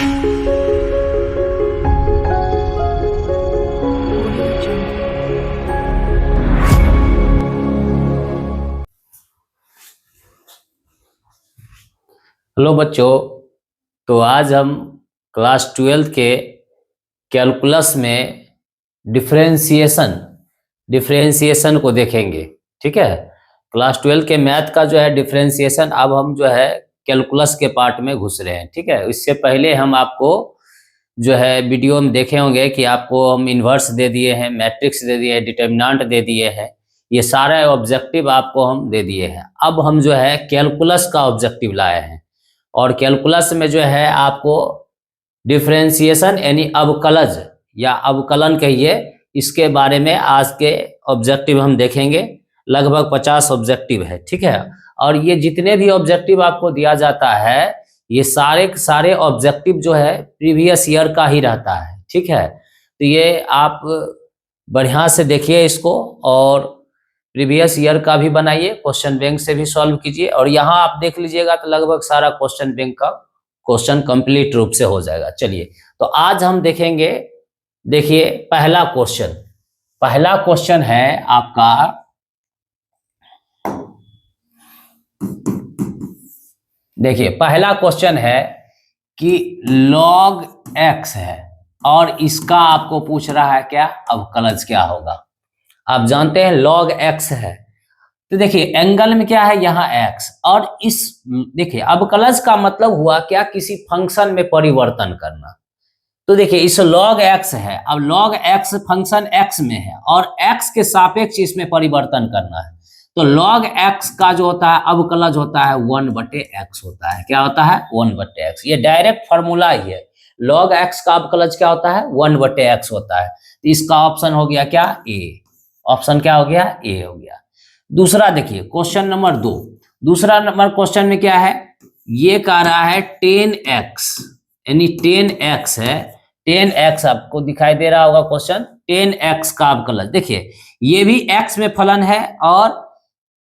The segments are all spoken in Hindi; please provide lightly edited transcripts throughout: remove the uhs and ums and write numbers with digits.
हेलो बच्चों, तो आज हम क्लास 12 के कैलकुलस में डिफरेंशिएशन को देखेंगे। ठीक है, क्लास 12 के मैथ का जो है डिफरेंशिएशन अब हम जो है कैलकुलस के पार्ट में घुस रहे हैं। ठीक है, इससे पहले हम आपको जो है वीडियो में देखे होंगे कि आपको हम इन्वर्स दे दिए हैं, मैट्रिक्स दे दिए हैं, डिटर्मिनेंट दे दिए हैं, ये सारा ऑब्जेक्टिव आपको हम दे दिए हैं। अब हम जो है कैलकुलस का ऑब्जेक्टिव लाए हैं और कैलकुलस में जो है आपको डिफरेंशिएशन यानी अवकलज या अवकलन कहिए, इसके बारे में आज के ऑब्जेक्टिव हम देखेंगे। लगभग 50 ऑब्जेक्टिव है। ठीक है, और ये जितने भी ऑब्जेक्टिव आपको दिया जाता है ये सारे के सारे ऑब्जेक्टिव जो है प्रीवियस ईयर का ही रहता है। ठीक है, तो ये आप बढ़िया से देखिए इसको और प्रीवियस ईयर का भी बनाइए, क्वेश्चन बैंक से भी सॉल्व कीजिए और यहाँ आप देख लीजिएगा तो लगभग सारा क्वेश्चन बैंक का क्वेश्चन कंप्लीट रूप से हो जाएगा। चलिए, तो आज हम देखेंगे, देखिए पहला क्वेश्चन है आपका, देखिए पहला क्वेश्चन है कि log x है और इसका आपको पूछ रहा है क्या, अवकलज क्या होगा। आप जानते हैं log x है, तो देखिए एंगल में क्या है, यहाँ x, और इस देखिए अवकलज का मतलब हुआ क्या, किसी फंक्शन में परिवर्तन करना। तो देखिए इस log x है, अब log x फंक्शन x में है और x के सापेक्ष इसमें परिवर्तन करना है, तो log x का जो होता है अवकलज होता है 1/x होता है। क्या होता है, 1/x। ये डायरेक्ट फॉर्मूला ही है, log x का अवकलज क्या होता है, 1/x होता है। तो इसका ऑप्शन हो गया क्या, ए। ऑप्शन क्या हो गया, ए हो गया। दूसरा देखिए क्वेश्चन नंबर 2, दूसरा नंबर क्वेश्चन में क्या है, ये कह रहा है 10x, यानी 10x है, 10x आपको दिखाई दे रहा होगा क्वेश्चन, 10x का अवकलज। देखिए ये भी x में फलन है और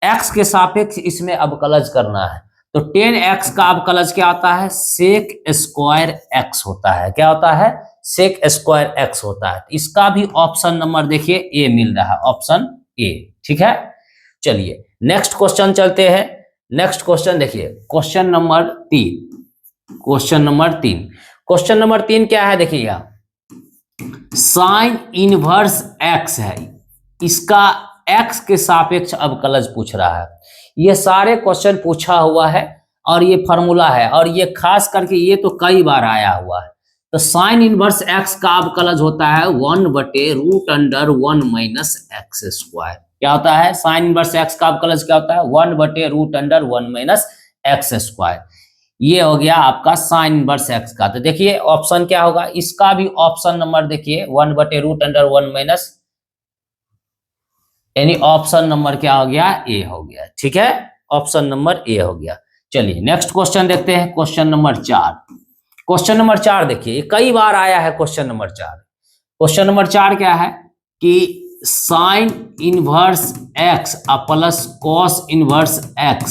x के सापेक्ष इसमें अवकलज करना है, तो 10x का अवकलज क्या होता है, सेक स्क्वायर x होता है। क्या होता है, सेक स्क्वायर x होता है। इसका भी ऑप्शन नंबर देखिए ए मिल रहा है, ऑप्शन ए। ठीक है, चलिए नेक्स्ट क्वेश्चन चलते हैं। नेक्स्ट क्वेश्चन देखिए क्वेश्चन नंबर 3 क्या है, देखिए यहाँ साइन इनवर्स x है, इसका x के सापेक्ष अवकलज पूछ रहा है। ये सारे क्वेश्चन पूछा हुआ है और ये फार्मूला है और ये खास करके ये तो कई बार आया हुआ है। तो साइन इनवर्स x का अवकलज होता है 1/√1 - x²। क्या होता है, साइन इनवर्स x का अवकलज क्या होता है, 1/√1 - x²। ये हो गया आपका साइन इनवर्स x का। तो देखिए ऑप्शन क्या होगा, इसका भी ऑप्शन नंबर देखिए 1/√1 - यानी ऑप्शन नंबर क्या हो गया, ए हो गया। ठीक है, ऑप्शन नंबर ए हो गया। चलिए नेक्स्ट क्वेश्चन देखते हैं, क्वेश्चन नंबर 4। क्वेश्चन नंबर 4 देखिए कई बार आया है क्वेश्चन नंबर 4। क्वेश्चन नंबर 4 क्या है कि sine inverse x plus cos inverse x,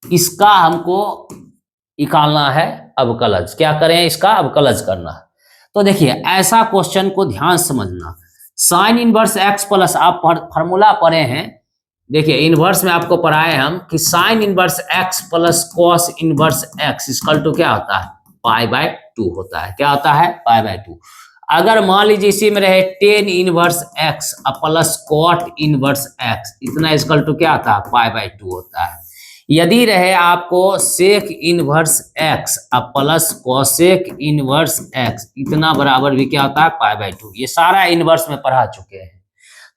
इसका हमको निकालना है अवकलज। क्या करें, इसका अवकलज करना है। तो देखिए ऐसा क्वेश्चन को ध्यान समझना, साइन इनवर्स x प्लस, आप फार्मूला पढ़े हैं, देखिए इनवर्स में आपको पढ़ाए हम कि sine inverse x plus cos inverse x equal to क्या होता है, π/2 होता है। क्या होता है, π/2। अगर मान लीजिए इसी में रहे tan inverse x plus cot inverse x, इतना इक्वल टू क्या होता है, π/2 होता है। यदि रहे आपको sec inverse x plus cosec inverse x, इतना बराबर भी क्या होता है, π/2। ये सारा इनवर्स में पढ़ा चुके हैं।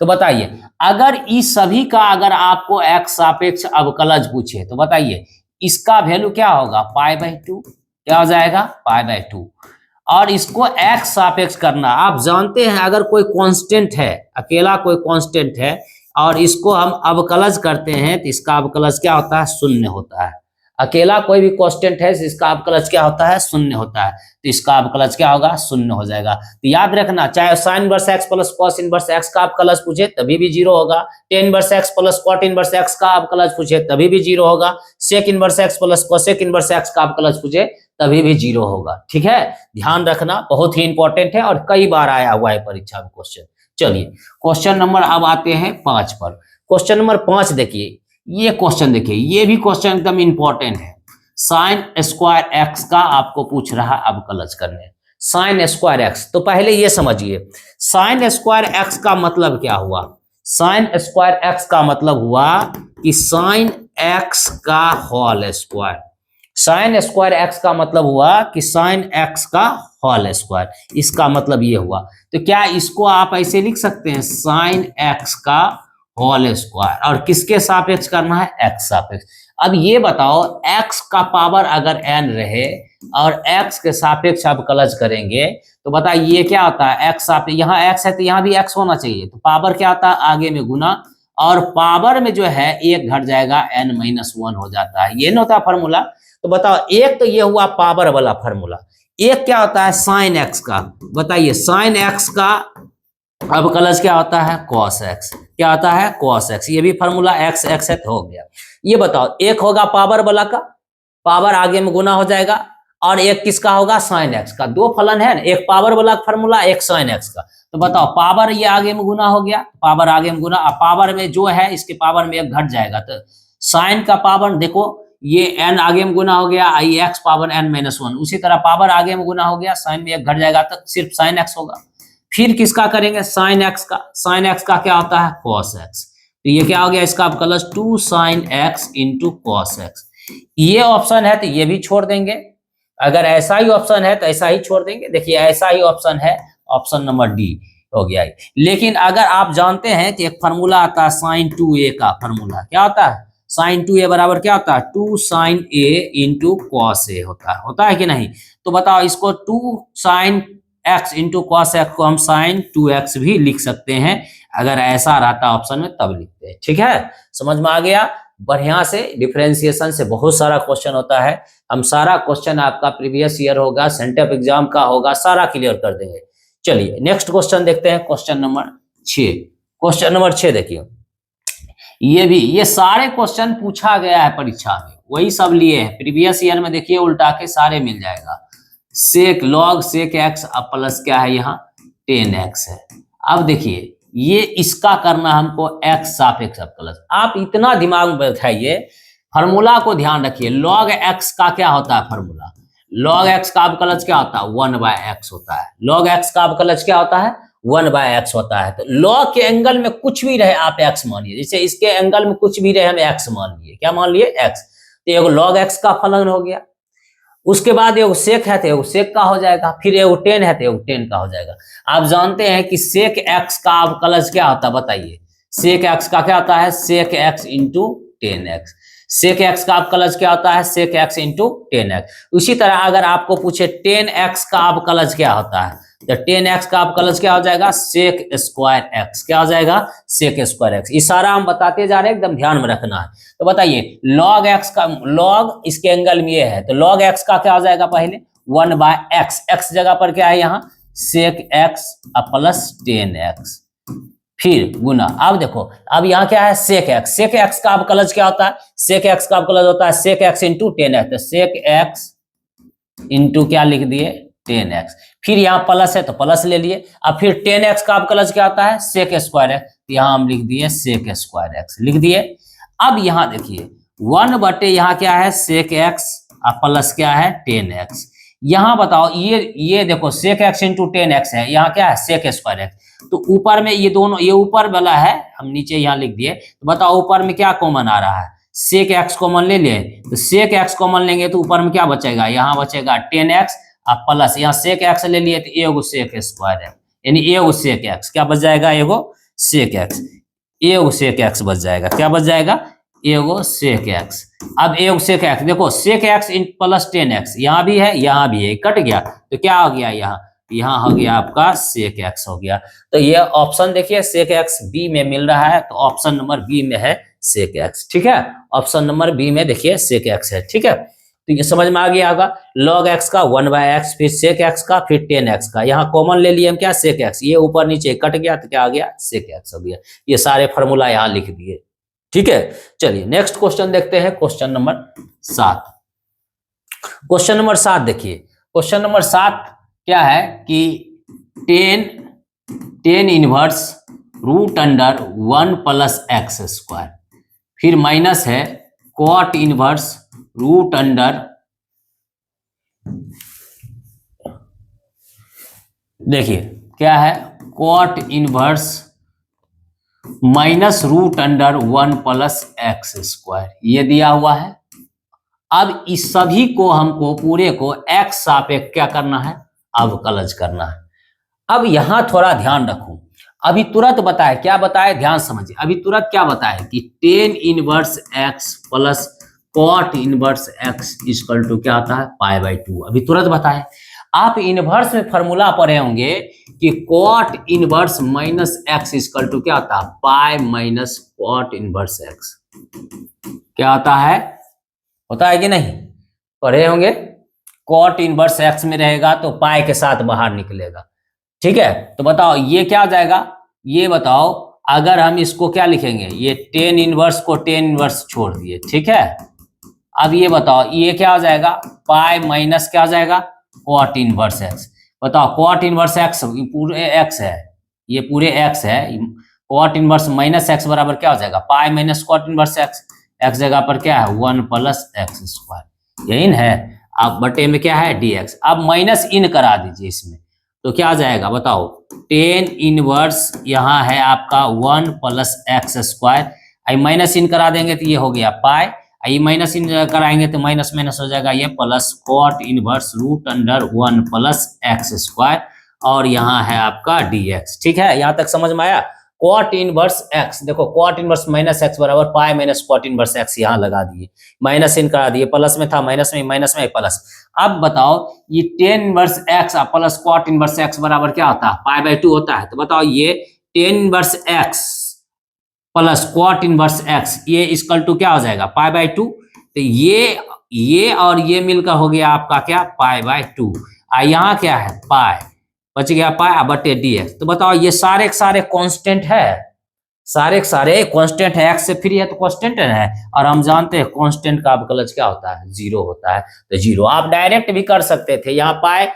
तो बताइए अगर इस सभी का अगर आपको x सापेक्ष अवकलज पूछे तो बताइए इसका वैल्यू क्या होगा, π/2। क्या हो जाएगा, π/2। और इसको x सापेक्ष करना, आप जानते हैं अगर कोई कांस्टेंट है, अकेला कोई कांस्टेंट है और इसको हम अवकलज करते हैं तो इसका अवकलज क्या होता है, 0 होता है। अकेला कोई भी कांस्टेंट है जिसका अवकलज क्या होता है, शून्य होता है, तो इसका अवकलज क्या होगा, शून्य हो जाएगा। तो याद रखना, चाहे sine inverse x plus cos inverse x का अवकलज पूछे तभी भी जीरो होगा, tan inverse x plus cot inverse x का अवकलज पूछे तभी भी जीरो होगा, sec inverse x plus cosec inverse x का अवकलज पूछे तभी भी जीरो होगा। ठीक है, ध्यान रखना, बहुत ही इंपॉर्टेंट है और कई बार आया हुआ है परीक्षा में क्वेश्चन। चलिए क्वेश्चन नंबर अब आते हैं 5 पर। क्वेश्चन नंबर 5 देखिए, ये क्वेश्चन देखिए, ये भी क्वेश्चन एकदम इंपॉर्टेंट है। साइन स्क्वायर एक्स का आपको पूछ रहा अवकलज करने, साइन स्क्वायर एक्स। तो पहले ये समझिए साइन स्क्वायर एक्स का मतलब क्या हुआ। साइन स्क्वायर एक्स का मतलब हुआ कि साइन एक्स का whole square. Sine square x का मतलब हुआ कि साइन एक्स का होल स्क्वायर, इसका मतलब ये हुआ। तो क्या इसको आप ऐसे लिख सकते हैं, साइन एक्स का होल स्क्वायर, और किसके सापेक्ष करना है, एक्स सापेक्ष। अब ये बताओ x का पावर अगर n रहे और x के सापेक्ष अवकलज करेंगे तो बताइए ये क्या होता है, x सापेक्ष, यहाँ x है तो यहाँ भी x होना चाहिए, तो पावर क्या होता है, आगे में गुना, और पावर में जो है एक घट जाएगा, n-1 हो जाता है, ये ना होता है फॉर्मूला। तो बताओ एक तो ये हुआ पावर वाला फॉर्मूला, एक क्या होता है साइन x का, बताइए साइन x का अवकलज क्या होता है, cos x, क्या होता है cos x, ये भी फॉर्मूला x x है हो गया। ये बताओ एक होगा पावर वाला का, पावर आगे में गुना हो जाएगा, और एक किसका होगा, साइन x का। दो फलन है ना, एक पावर वाला फॉर्मूला, एक साइन x का। तो बताओ पावर ये आगे में गुना हो गया, पावर आगे में गुना, पावर में जो है इसके पावर में एक घट जाएगा, तो साइन का पावर देखो ये n आगे में गुना हो गया, आई x पावर n-1, उसी तरह पावर आगे में गुना हो गया, साइन में एक घट जाएगा तो सिर्फ साइन x होगा। फिर किसका करेंगे, साइन x का, साइन x का क्या होता है, cos x, तो ये क्या हो गया, इसका अवकलज 2 sin x into cos x। ये ऑप्शन है तो ये भी छोड़ देंगे, अगर ऐसा ही ऑप्शन है तो ऐसा ही छोड़ देंगे। देखिए ऐसा ही ऑप्शन है, ऑप्शन नंबर डी हो गया। लेकिन अगर आप जानते हैं कि एक फार्मूला आता है साइन 2a का, फार्मूला क्या होता है, साइन 2a बराबर क्या होता है, 2 sin a into cos A होता है कि नहीं। तो बताओ इसको 2 sin x into cos x को हम साइन 2x भी लिख सकते हैं, अगर ऐसा रहता ऑप्शन में तब लिखते हैं। ठीक है, समझ में आ गया, बढ़िया से। डिफरेंशिएशन से बहुत सारा क्वेश्चन होता है, हम सारा क्वेश्चन आपका प्रीवियस ईयर होगा, सेंटअप एग्जाम का होगा, सारा क्लियर कर देंगे। चलिए नेक्स्ट क्वेश्चन देखते हैं, क्वेश्चन नंबर 6। क्वेश्चन नंबर 6 देखिए, ये सारे क्वेश्चन पूछा गया है परीक्षा में, वही सब लिए हैं प्रीवियस ईयर में। देखिए उल्टा के सारे मिल जाएगा, सेक लॉग सेक एक्स अब प्लस क्या है यहाँ 10x है। अब देखिए ये इसका करना हमको x सापेक्ष अवकलज। आप इतना दिमाग में बैठाइए, फार्मूला को ध्यान रखिए, log x का क्या होता है फार्मूला, log x का अवकलज क्या होता है 1/x होता है, log x का अवकलज क्या होता है 1/x होता है। तो log के एंगल में कुछ भी रहे आप x मानिए, जैसे इसके एंगल में कुछ भी रहे हम x मान लिए, क्या मान लिए x, तो एगो log x का फलन हो गया। उसके बाद एगो सेक है तो एगो सेक का हो जाएगा, फिर एगो टेन है तो एगो टेन का हो जाएगा। आप जानते हैं कि सेक एक्स का अवकलज क्या होता है, बताइए सेक एक्स का क्या होता है, sec x into 10x। Sec x का अवकलज क्या होता है, सेक एक्स इंटू 10x। उसी तरह अगर आपको पूछे 10x का अवकलज क्या होता है, तो 10x का अवकलज क्या हो जाएगा, सेक स्क्वायर एक्स, क्या हो जाएगा सेक स्क्वायर एक्स। इशारा हम बताते जा रहे हैं, एकदम ध्यान में रखना है। तो बताइए log x का, log इसके एंगल में ये है, तो log x का क्या हो जाएगा, पहले 1/x, x जगह पर क्या है यहाँ सेक x प्लस 10x, फिर गुना। अब देखो अब यहाँ क्या है सेक x, सेक x का अवकलज क्या होता है, सेक x का अवकलज होता है सेक x इंटू 10x, तो सेक x इंटू क्या लिख दिए 10x, फिर यहाँ प्लस है तो प्लस ले लिए। अब फिर 10x का अवकलज क्या होता है सेक स्क्वायर एक्स, यहाँ हम लिख दिए सेक स्क्वायर एक्स, लिख दिए। अब यहाँ देखिए 1/, यहाँ क्या है सेक एक्स प्लस क्या है 10x। यहाँ बताओ ये देखो सेक एक्स इंटू 10x है, यहाँ क्या है सेक स्क्वायर एक्स, तो ऊपर में ये दोनों, ये ऊपर वाला है हम नीचे यहाँ लिख दिए। तो बताओ ऊपर में क्या कॉमन आ रहा है, सेक एक्स कॉमन ले लिए, तो सेक एक्स कॉमन लेंगे तो ऊपर में क्या बचेगा, यहाँ बचेगा 10x प्लस, यहाँ सेक एक्स ले लिए तो एगो सेक स्क्वायर है, यानी एगो सेक एक्स क्या बच जाएगा, एगो सेक एक्स, एगो सेक एक्स बच जाएगा, क्या बच जाएगा एगो सेक एक्स। अब एगो सेक एक्स देखो सेक एक्स प्लस 10x, यहाँ भी है यहाँ भी है, कट गया तो क्या हो गया, यहाँ हो गया आपका सेक एक्स हो गया। तो ये ऑप्शन देखिए सेक एक्स बी में मिल रहा है, तो ऑप्शन नंबर बी में है सेक एक्स। ठीक है, ऑप्शन नंबर बी में देखिए सेक एक्स है। ठीक है, तो ये समझ में आ गया होगा। लॉग एक्स का 1/x, फिर सेक एक्स का, फिर 10x का। यहाँ कॉमन ले लिए हम क्या, सेक एक्स। ये ऊपर नीचे कट गया तो क्या आ गया, सेक एक्स हो गया। ये सारे फॉर्मूला यहाँ लिख दिए। ठीक है, चलिए नेक्स्ट क्वेश्चन देखते हैं, क्वेश्चन नंबर 7। क्वेश्चन नंबर 7 देखिए, क्वेश्चन नंबर 7 क्या है कि 10 inverse root under 1 plus x square, फिर माइनस है कॉट इनवर्स रूट अंडर, देखिए क्या है, cot inverse minus root under 1 plus x square, ये दिया हुआ है। अब इस सभी को हमको पूरे को एक्स सापेक्ष क्या करना है, अवकलज करना है। अब यहां थोड़ा ध्यान रखूं, अभी तुरंत बताए, क्या बताए ध्यान समझिए। अभी तुरंत क्या बताए कि 10 inverse x plus cot inverse x equal to क्या आता है, π/2। अभी तुरंत बताए। आप इनवर्स में फॉर्मूला पढ़े होंगे कि cot inverse minus x equal to क्या आता है, pi minus cot inverse x. क्या आता है, होता है कि नहीं, पढ़े होंगे। कॉट इनवर्स एक्स में रहेगा तो पाई के साथ बाहर निकलेगा। ठीक है, तो बताओ ये क्या आ जाएगा, ये बताओ। अगर हम इसको क्या लिखेंगे, ये 10 इनवर्स को 10 इनवर्स छोड़ दिए। ठीक है, अब ये बताओ ये क्या आ जाएगा, पाई माइनस क्या आ जाएगा, कॉट इनवर्स एक्स। बताओ कॉट इनवर्स एक्स पूरे एक्स है, ये पूरे एक्स है। कॉट इनवर्स माइनस एक्स बराबर क्या हो जाएगा, pi minus cot inverse x. X जगह पर क्या है, 1 प्लस एक्स स्क्वायर, यही है। अब बटे में क्या है, dx। अब माइनस इन करा दीजिए इसमें, तो क्या आ जाएगा बताओ, 10 इनवर्स यहाँ है आपका 1 प्लस एक्स स्क्वायर। आई माइनस इन करा देंगे तो ये हो गया पाई, ये माइनस इन कराएंगे तो माइनस माइनस हो जाएगा ये plus cot inverse root under 1 plus x square, और यहाँ है आपका dx। ठीक है, यहाँ तक समझ में आया। कॉट इनवर्स एक्स, देखो कॉट इनवर्स माइनस एक्स बराबर pi minus cot inverse x, यहाँ लगा दिए, माइनस इन करा दिए, प्लस में था माइनस में प्लस। अब बताओ ये 10 inverse x plus cot inverse x बराबर क्या होता है, π/2 होता है। तो बताओ ये 10 inverse x plus cot inverse x, ये इक्वल टू क्या हो जाएगा, π/2। तो ये और ये मिलकर हो गया आपका क्या, π/2। यहाँ क्या है, पाई, बच गया पाई बटे dx। तो बताओ ये सारे के सारे कांस्टेंट है, सारे के सारे कांस्टेंट है, एक्स से फ्री है तो कांस्टेंट है। और हम जानते हैं कांस्टेंट का अवकलज क्या होता है, 0 होता है। तो 0 आप डायरेक्ट भी कर सकते थे, यहाँ पाई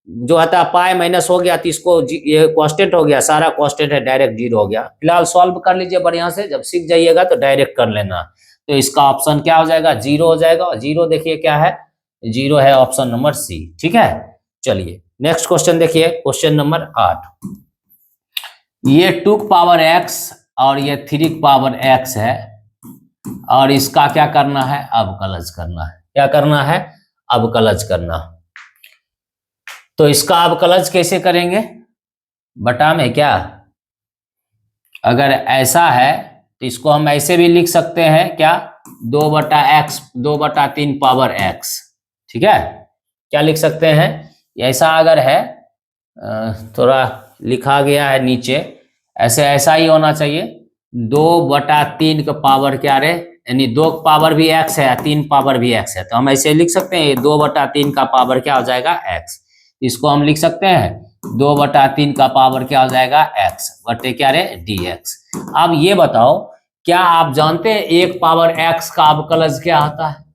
जो होता है पाई माइनस हो गया तो इसको ये कांस्टेंट हो गया, सारा कांस्टेंट है, डायरेक्ट 0 हो गया। फिलहाल सॉल्व कर लीजिए बढ़िया से, जब सीख जाइएगा तो डायरेक्ट कर लेना। तो इसका ऑप्शन क्या हो जाएगा, 0 हो जाएगा। और 0 देखिए क्या है, 0 है ऑप्शन नंबर सी। ठीक है, चलिए नेक्स्ट क्वेश्चन देखिए, क्वेश्चन नंबर 8। ये 2 की पावर x और ये 3 की पावर x है, और इसका क्या करना है, अवकलज करना है। क्या करना है, अवकलज करना। तो इसका अवकलज कैसे करेंगे, बटा में क्या, अगर ऐसा है तो इसको हम ऐसे भी लिख सकते हैं क्या, 2/x 2/3 पावर x। ठीक है, क्या लिख सकते हैं, ऐसा अगर है, थोड़ा लिखा गया है नीचे, ऐसे ऐसा ही होना चाहिए। 2/3 का पावर क्या रे, यानी 2 का पावर भी x है, 3 पावर भी x है। तो हम ऐसे लिख सकते हैं 2/3 का पावर क्या हो जाएगा, x। इसको हम लिख सकते हैं 2/3 का पावर क्या हो जाएगा, x बटे क्या रे, dx। अब ये बताओ, क्या आप जानते हैं 1 पावर x का अवकलज क्या होता है।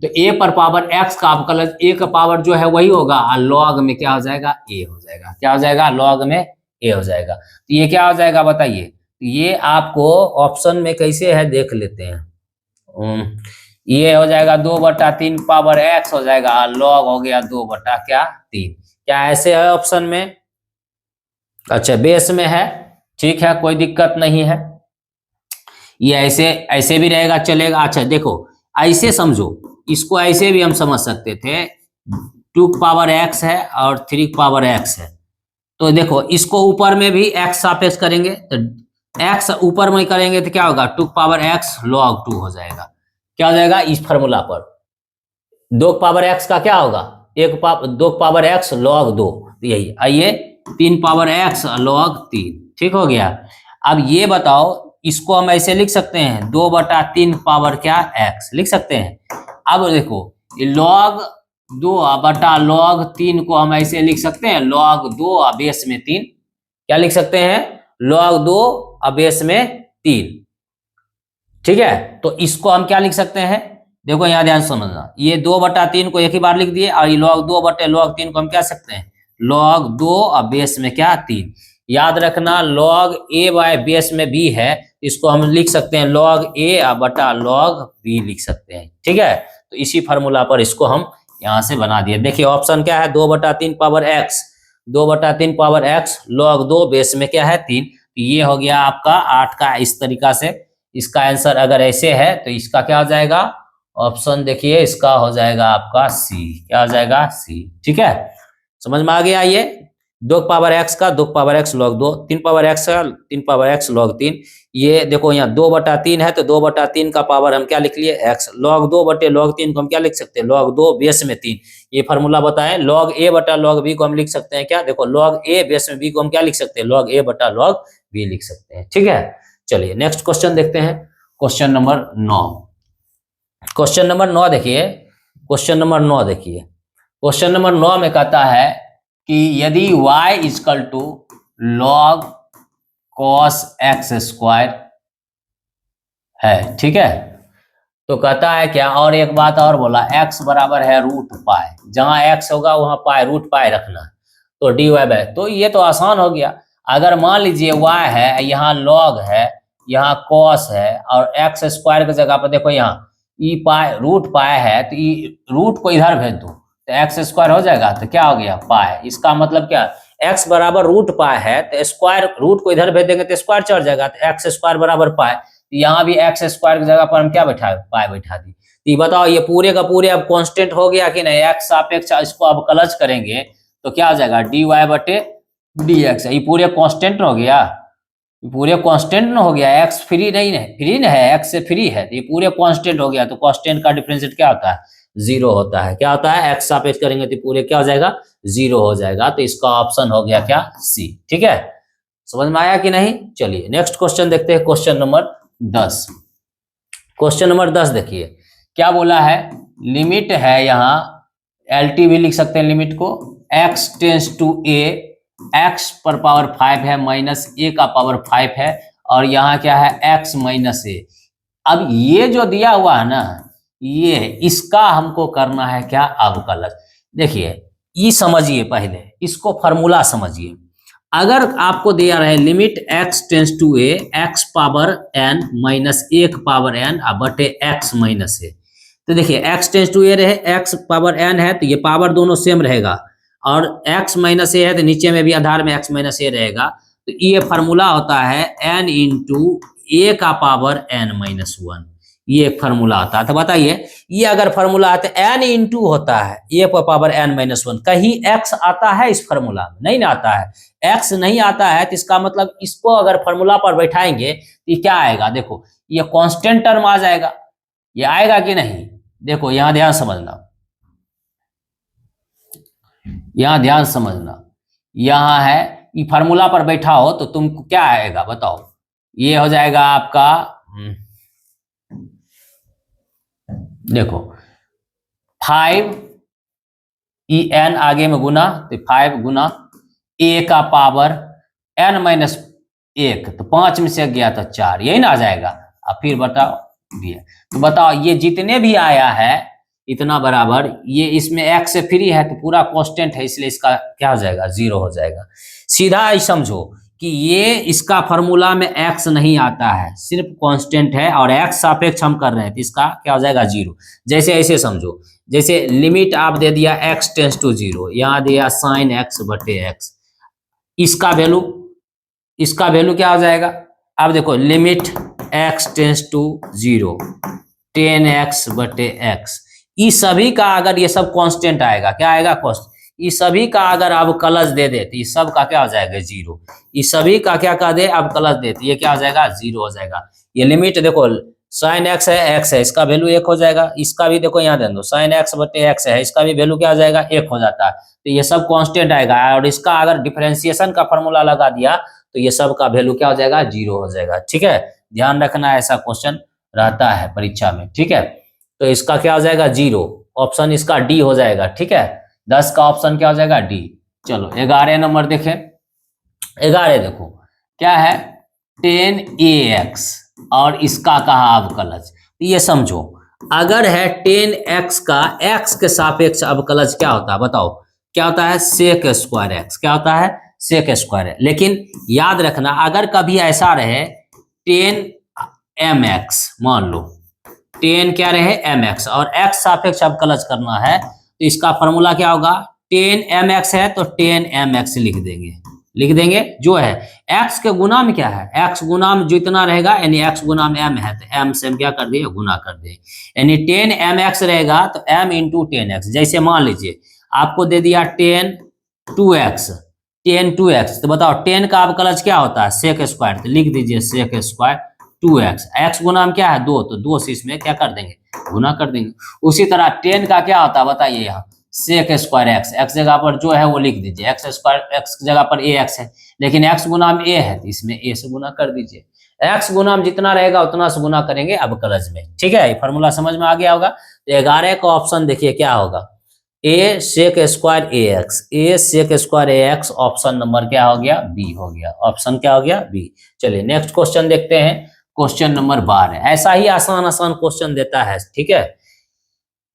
तो a पर पावर x का अवकलज, a का पावर जो है वही होगा, और लॉग में क्या हो जाएगा, a हो जाएगा। क्या हो जाएगा, लॉग में a हो जाएगा। तो ये क्या हो जाएगा बताइए, ये आपको ऑप्शन में कैसे है देख लेते हैं। ये हो जाएगा 2/3 पावर x हो जाएगा, और लॉग हो गया 2/3। क्या ऐसे है ऑप्शन में, अच्छा बेस में है, ठीक है, कोई दिक्कत नहीं है। ये ऐसे ऐसे भी रहेगा, चलेगा। अच्छा देखो ऐसे समझो, इसको ऐसे भी हम समझ सकते थे, 2 की पावर x है और 3 की पावर x है। तो देखो इसको ऊपर में भी x सापेक्ष करेंगे, तो x ऊपर में करेंगे तो क्या होगा, 2 की पावर x log 2 हो जाएगा। क्या हो जाएगा, इस फॉर्मूला पर 2 की पावर x का क्या होगा, 2 की पावर x log 2, यही। आइए 3 पावर x log 3, ठीक हो गया। अब ये बताओ इसको हम ऐसे लिख सकते हैं 2/3 पावर क्या x लिख सकते हैं। अब देखो log 2/log 3 को हम ऐसे लिख सकते हैं log 2 बेस में 3, क्या लिख सकते हैं log 2 बेस में 3, ठीक है। तो इसको हम क्या लिख सकते हैं, देखो यहाँ ध्यान समझना, ये 2/3 को एक ही बार लिख दिए और ये log 2/log 3 को हम क्या सकते हैं log 2 और बेस में क्या 3। याद रखना log a बाय बेस में b है, इसको हम लिख सकते हैं log a बटा log b लिख सकते हैं, ठीक है। तो इसी फार्मूला पर इसको हम यहाँ से बना दिए। देखिए ऑप्शन क्या है 2/3 power x, 2/3 power x log 2 base में क्या है 3। ये हो गया आपका 8 का इस तरीका से। इसका आंसर अगर ऐसे है तो इसका क्या हो जाएगा, ऑप्शन देखिए इसका हो जाएगा आपका सी, क्या हो जाएगा सी, ठीक है। समझ में आ गया। ये 2 पावर x का 2 power x log 2, 3 power x का 3 पावर x log 3। ये देखो यहाँ 2/3 है तो 2/3 का पावर हम क्या लिख लिए x, log 2/log 3 को हम क्या लिख सकते हैं log 2 बेस में 3। ये फार्मूला बताएं log a/log b को हम लिख सकते हैं क्या, देखो log a बेस में b को हम क्या लिख सकते हैं log a/log b लिख सकते हैं, ठीक है। चलिए नेक्स्ट क्वेश्चन देखते हैं, क्वेश्चन नंबर 9। क्वेश्चन नंबर 9 देखिए, क्वेश्चन नंबर 9 देखिए, क्वेश्चन नंबर 9 में कहता है कि यदि y equal to log cos x² है, ठीक है। तो कहता है क्या, और एक बात और बोला x बराबर है √π, जहां x होगा वहां पाई √π रखना, तो dy बाय, तो ये तो आसान हो गया। अगर मान लीजिए y है, यहाँ log है, यहाँ cos है और x² की जगह पर देखो यहाँ √π है, तो रूट को इधर भेज दो तो x² हो जाएगा, तो क्या हो गया पाई। इसका मतलब क्या, x बराबर √π है तो स्क्वायर रूट को इधर भेज देंगे तो स्क्वायर चढ़ जाएगा, तो x² बराबर पाई। यहाँ भी x² की जगह पर हम क्या बैठा पाई बैठा दी। तो ये बताओ ये पूरे का पूरे अब कांस्टेंट हो गया कि नहीं, x सापेक्ष इसको अब कलज करेंगे तो क्या हो जाएगा dy/dx, ये पूरे कांस्टेंट हो गया, पूरे कांस्टेंट न हो गया, x फ्री नहीं है, फ्री न है, x से फ्री है, तो ये पूरे कांस्टेंट हो गया। तो कांस्टेंट का डिफरेंशिएट क्या होता है 0 होता है, क्या होता है x सापेक्ष करेंगे तो पूरे क्या हो जाएगा 0 हो जाएगा। तो इसका ऑप्शन हो गया क्या सी, ठीक है। समझ में आया कि नहीं। चलिए नेक्स्ट क्वेश्चन देखते हैं, क्वेश्चन नंबर 10। क्वेश्चन नंबर 10 देखिए क्या बोला है, लिमिट है यहाँ LT भी लिख सकते हैं लिमिट को, x tends to a, x पर पावर 5 है माइनस a का पावर 5 है और यहाँ क्या है x माइनस a। अब ये जो दिया हुआ है ना, ये इसका हमको करना है क्या अवकलज। देखिए ये समझिए, पहले इसको फॉर्मूला समझिए। अगर आपको दिया रहे limit x tends to a, x power n minus 1 power n बटे x माइनस a, तो देखिए x टेंस टू a रहे, x पावर n है तो ये पावर दोनों सेम रहेगा, और x माइनस a है तो नीचे में भी आधार में x माइनस a रहेगा। तो ये फार्मूला होता है n इंटू a का पावर n माइनस 1, ये एक फार्मूला होता है। तो बताइए ये अगर फार्मूला आता है n इंटू होता है a पर पावर n माइनस 1, कहीं x आता है इस फार्मूला में, नहीं ना आता है, x नहीं आता है। तो इसका मतलब इसको अगर फार्मूला पर बैठाएंगे तो ये क्या आएगा, देखो ये कांस्टेंट टर्म आ जाएगा, ये आएगा कि नहीं। देखो यहाँ ध्यान समझना, यहाँ ध्यान समझना, यहाँ है ये फार्मूला पर बैठा हो तो तुमको क्या आएगा बताओ, ये हो जाएगा आपका देखो 5 en आगे में गुना, तो 5 गुना a का पावर n माइनस 1, तो 5 में से गया तो 4, यही ना आ जाएगा। अब फिर बताओ दिया, तो बताओ ये जितने भी आया है इतना बराबर, ये इसमें x से फ्री है तो पूरा कांस्टेंट है, इसलिए इसका क्या हो जाएगा 0 हो जाएगा। सीधा ही समझो कि ये इसका फार्मूला में x नहीं आता है, सिर्फ कांस्टेंट है और x सापेक्ष हम कर रहे हैं तो इसका क्या हो जाएगा 0। जैसे ऐसे समझो, जैसे लिमिट आप दे दिया x टेंस टू 0, यहाँ दिया sin x बटे x, इसका वैल्यू क्या हो जाएगा। अब देखो limit x tends to 0 10x बटे x, इस सभी का अगर ये सब कांस्टेंट आएगा, क्या आएगा कांस्टेंट, इस सभी का अगर अब कलज दे दे तो इस सब का क्या हो जाएगा 0, इस सभी का क्या कर दे अब कलज दे तो ये क्या हो जाएगा 0 हो जाएगा। ये लिमिट देखो sin x है, x है, इसका वैल्यू 1 हो जाएगा, इसका भी देखो यहाँ दे दो sin x बटे x है, इसका भी वैल्यू क्या हो जाएगा 1 हो जाता है। तो ये सब कांस्टेंट आएगा और इसका अगर डिफरेंशिएशन का फॉर्मूला लगा दिया तो ये सब का वैल्यू क्या हो जाएगा 0 हो जाएगा, ठीक है। ध्यान रखना, ऐसा क्वेश्चन रहता है परीक्षा में, ठीक है। तो इसका क्या हो जाएगा 0, ऑप्शन इसका डी हो जाएगा, ठीक है। 10 का ऑप्शन क्या हो जाएगा डी। चलो 11 नंबर देखें। 11 देखो क्या है 10ax और इसका कहा अवकलज। ये समझो, अगर है 10x का x के सापेक्ष अवकलज क्या होता है बताओ, क्या होता है सेक स्क्वायर एक्स, क्या होता है सेक स्क्वायर। लेकिन याद रखना अगर कभी ऐसा रहे 10mx, मान लो 10 क्या रहे mx और x सापेक्ष अवकलज करना है, तो इसका फॉर्मूला क्या होगा 10mx है तो 10mx लिख देंगे जो है x के गुना में क्या है, x गुना में जितना रहेगा यानी x गुना में m है तो m से हम क्या कर दिए गुना कर दिए, यानी 10mx रहेगा तो m इंटू 10x। जैसे मान लीजिए आपको दे दिया 10 2x, तो बताओ 10 का अवकलज क्या होता है सेक स्क्वायर, तो लिख दीजिए सेक स्क्वायर 2x। x गुना में क्या है 2, तो 2 से इसमें क्या कर देंगे गुना कर देंगे। उसी तरह 10 का क्या होता है बताइए यहाँ सेक स्क्वायर x जगह पर जो है वो लिख दीजिए, x स्क्वायर x जगह पर ax है, लेकिन x गुना में a है तो इसमें a से गुना कर दीजिए। x गुना में जितना रहेगा उतना से गुना करेंगे अवकलज में, ठीक है। ये फॉर्मूला समझ में आ गया होगा। तो 11 का ऑप्शन देखिए क्या होगा a sec square ax, option number क्या हो गया बी हो गया, ऑप्शन क्या हो गया बी। चलिए नेक्स्ट क्वेश्चन देखते हैं, क्वेश्चन नंबर 12। ऐसा ही आसान क्वेश्चन देता है, ठीक है।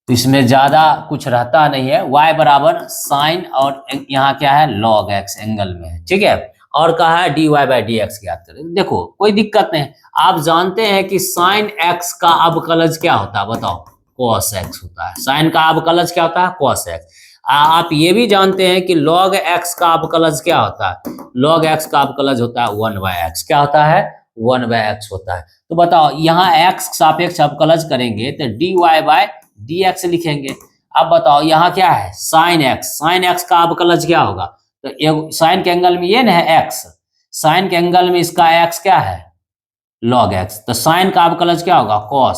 तो इसमें ज्यादा कुछ रहता नहीं है, y बराबर साइन और यहाँ क्या है log x एंगल में है, ठीक है। और कहा है dy बाई डी एक्स ज्ञात करें। देखो कोई दिक्कत नहीं, आप जानते हैं कि साइन x का अवकलज क्या होता है बताओ cos x होता है, साइन का अवकलज क्या होता है cos x। आप ये भी जानते हैं कि log x का अवकलज क्या होता है, log x का अवकलज होता है 1/x, क्या होता है 1/x होता है। तो बताओ यहाँ x सापेक्ष अवकलज करेंगे तो dy बाई dx लिखेंगे। अब बताओ यहाँ क्या है साइन x का अवकलज क्या होगा, तो साइन के एंगल में ये ना है x, साइन के एंगल में इसका x क्या है log x, तो साइन का अवकलज क्या होगा cos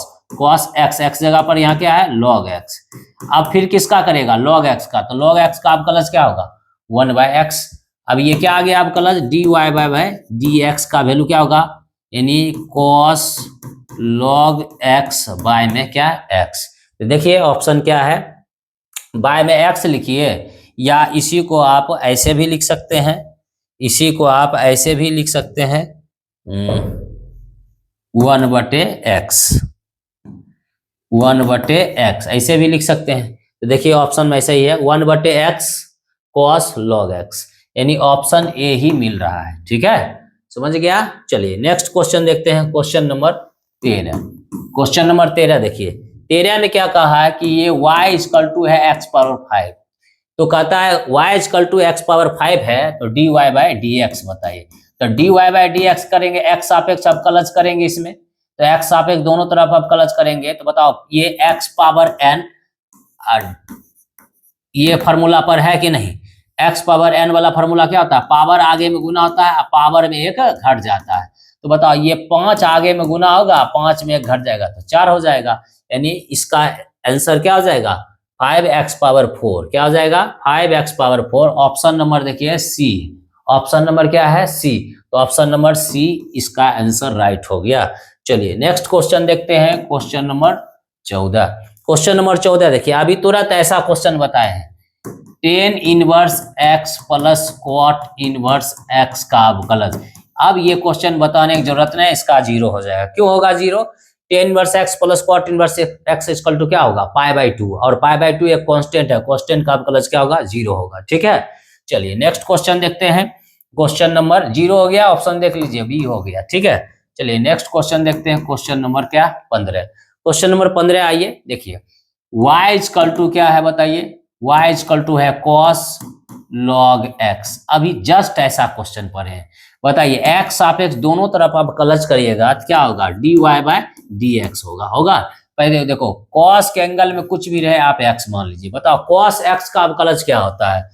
x जगह पर यहाँ क्या है log x। अब फिर किसका करेगा log x का, तो log x का अवकलज क्या होगा 1/x। अब ये क्या आ गया अवकलज dy बाई dx का वैल्यू क्या होगा यानी cos log x बाय में क्या x। तो देखिए ऑप्शन क्या है बाय में x लिखिए, या इसी को आप ऐसे भी लिख सकते हैं, इसी को आप ऐसे भी लिख सकते हैं 1/x ऐसे भी लिख सकते हैं। तो देखिए ऑप्शन में ऐसा ही है 1/x cos log x, यानी ऑप्शन ए ही मिल रहा है, ठीक है समझ गया। चलिए नेक्स्ट क्वेश्चन देखते हैं, क्वेश्चन नंबर 13। क्वेश्चन नंबर 13 देखिए 13 में क्या कहा है कि ये y इक्वल टू है x पावर 5, तो कहता है y equal to x power 5 है तो dy बाई dx बताइए। तो dy बाई dx करेंगे x सापेक्ष अवकलज करेंगे इसमें, तो x सापेक्ष दोनों तरफ अवकलज करेंगे, तो बताओ ये x पावर n ये फार्मूला पर है कि नहीं, x पावर n वाला फार्मूला क्या होता है पावर आगे में गुना होता है, पावर में एक घट जाता है। तो बताओ ये 5 आगे में गुना होगा, 5 में एक घट जाएगा तो 4 हो जाएगा, यानी इसका आंसर क्या हो जाएगा 5x पावर 4, क्या हो जाएगा 5x पावर 4। ऑप्शन नंबर देखिए सी, ऑप्शन नंबर क्या है सी, तो ऑप्शन नंबर सी इसका आंसर राइट हो गया। चलिए नेक्स्ट क्वेश्चन देखते हैं, क्वेश्चन नंबर 14। क्वेश्चन नंबर 14 देखिए अभी तुरंत ऐसा क्वेश्चन बताए हैं 10 inverse x plus cot inverse x का अवकलज। अब ये क्वेश्चन बताने की जरूरत नहीं, इसका 0 हो जाएगा। क्यों होगा 0, 10 inverse x plus cot inverse x equal to क्या होगा π/2, और π/2 एक कांस्टेंट है, कांस्टेंट का अवकलज क्या होगा 0 होगा, ठीक है। चलिए नेक्स्ट क्वेश्चन देखते हैं, क्वेश्चन नंबर 0 हो गया, ऑप्शन देख लीजिए बी हो गया, ठीक है। चलिए नेक्स्ट क्वेश्चन देखते हैं, क्वेश्चन नंबर क्या 15। क्वेश्चन नंबर 15 आइए देखिए y इक्वल टू क्या है बताइए, y इक्वल टू है cos log x। अभी जस्ट ऐसा क्वेश्चन पढ़े हैं, बताइए x सापेक्ष दोनों तरफ आप कलच करिएगा तो क्या होगा dy बाई dx होगा। पहले देखो cos के एंगल में कुछ भी रहे आप x मान लीजिए, बताओ cos x का अवकलज क्या होता है,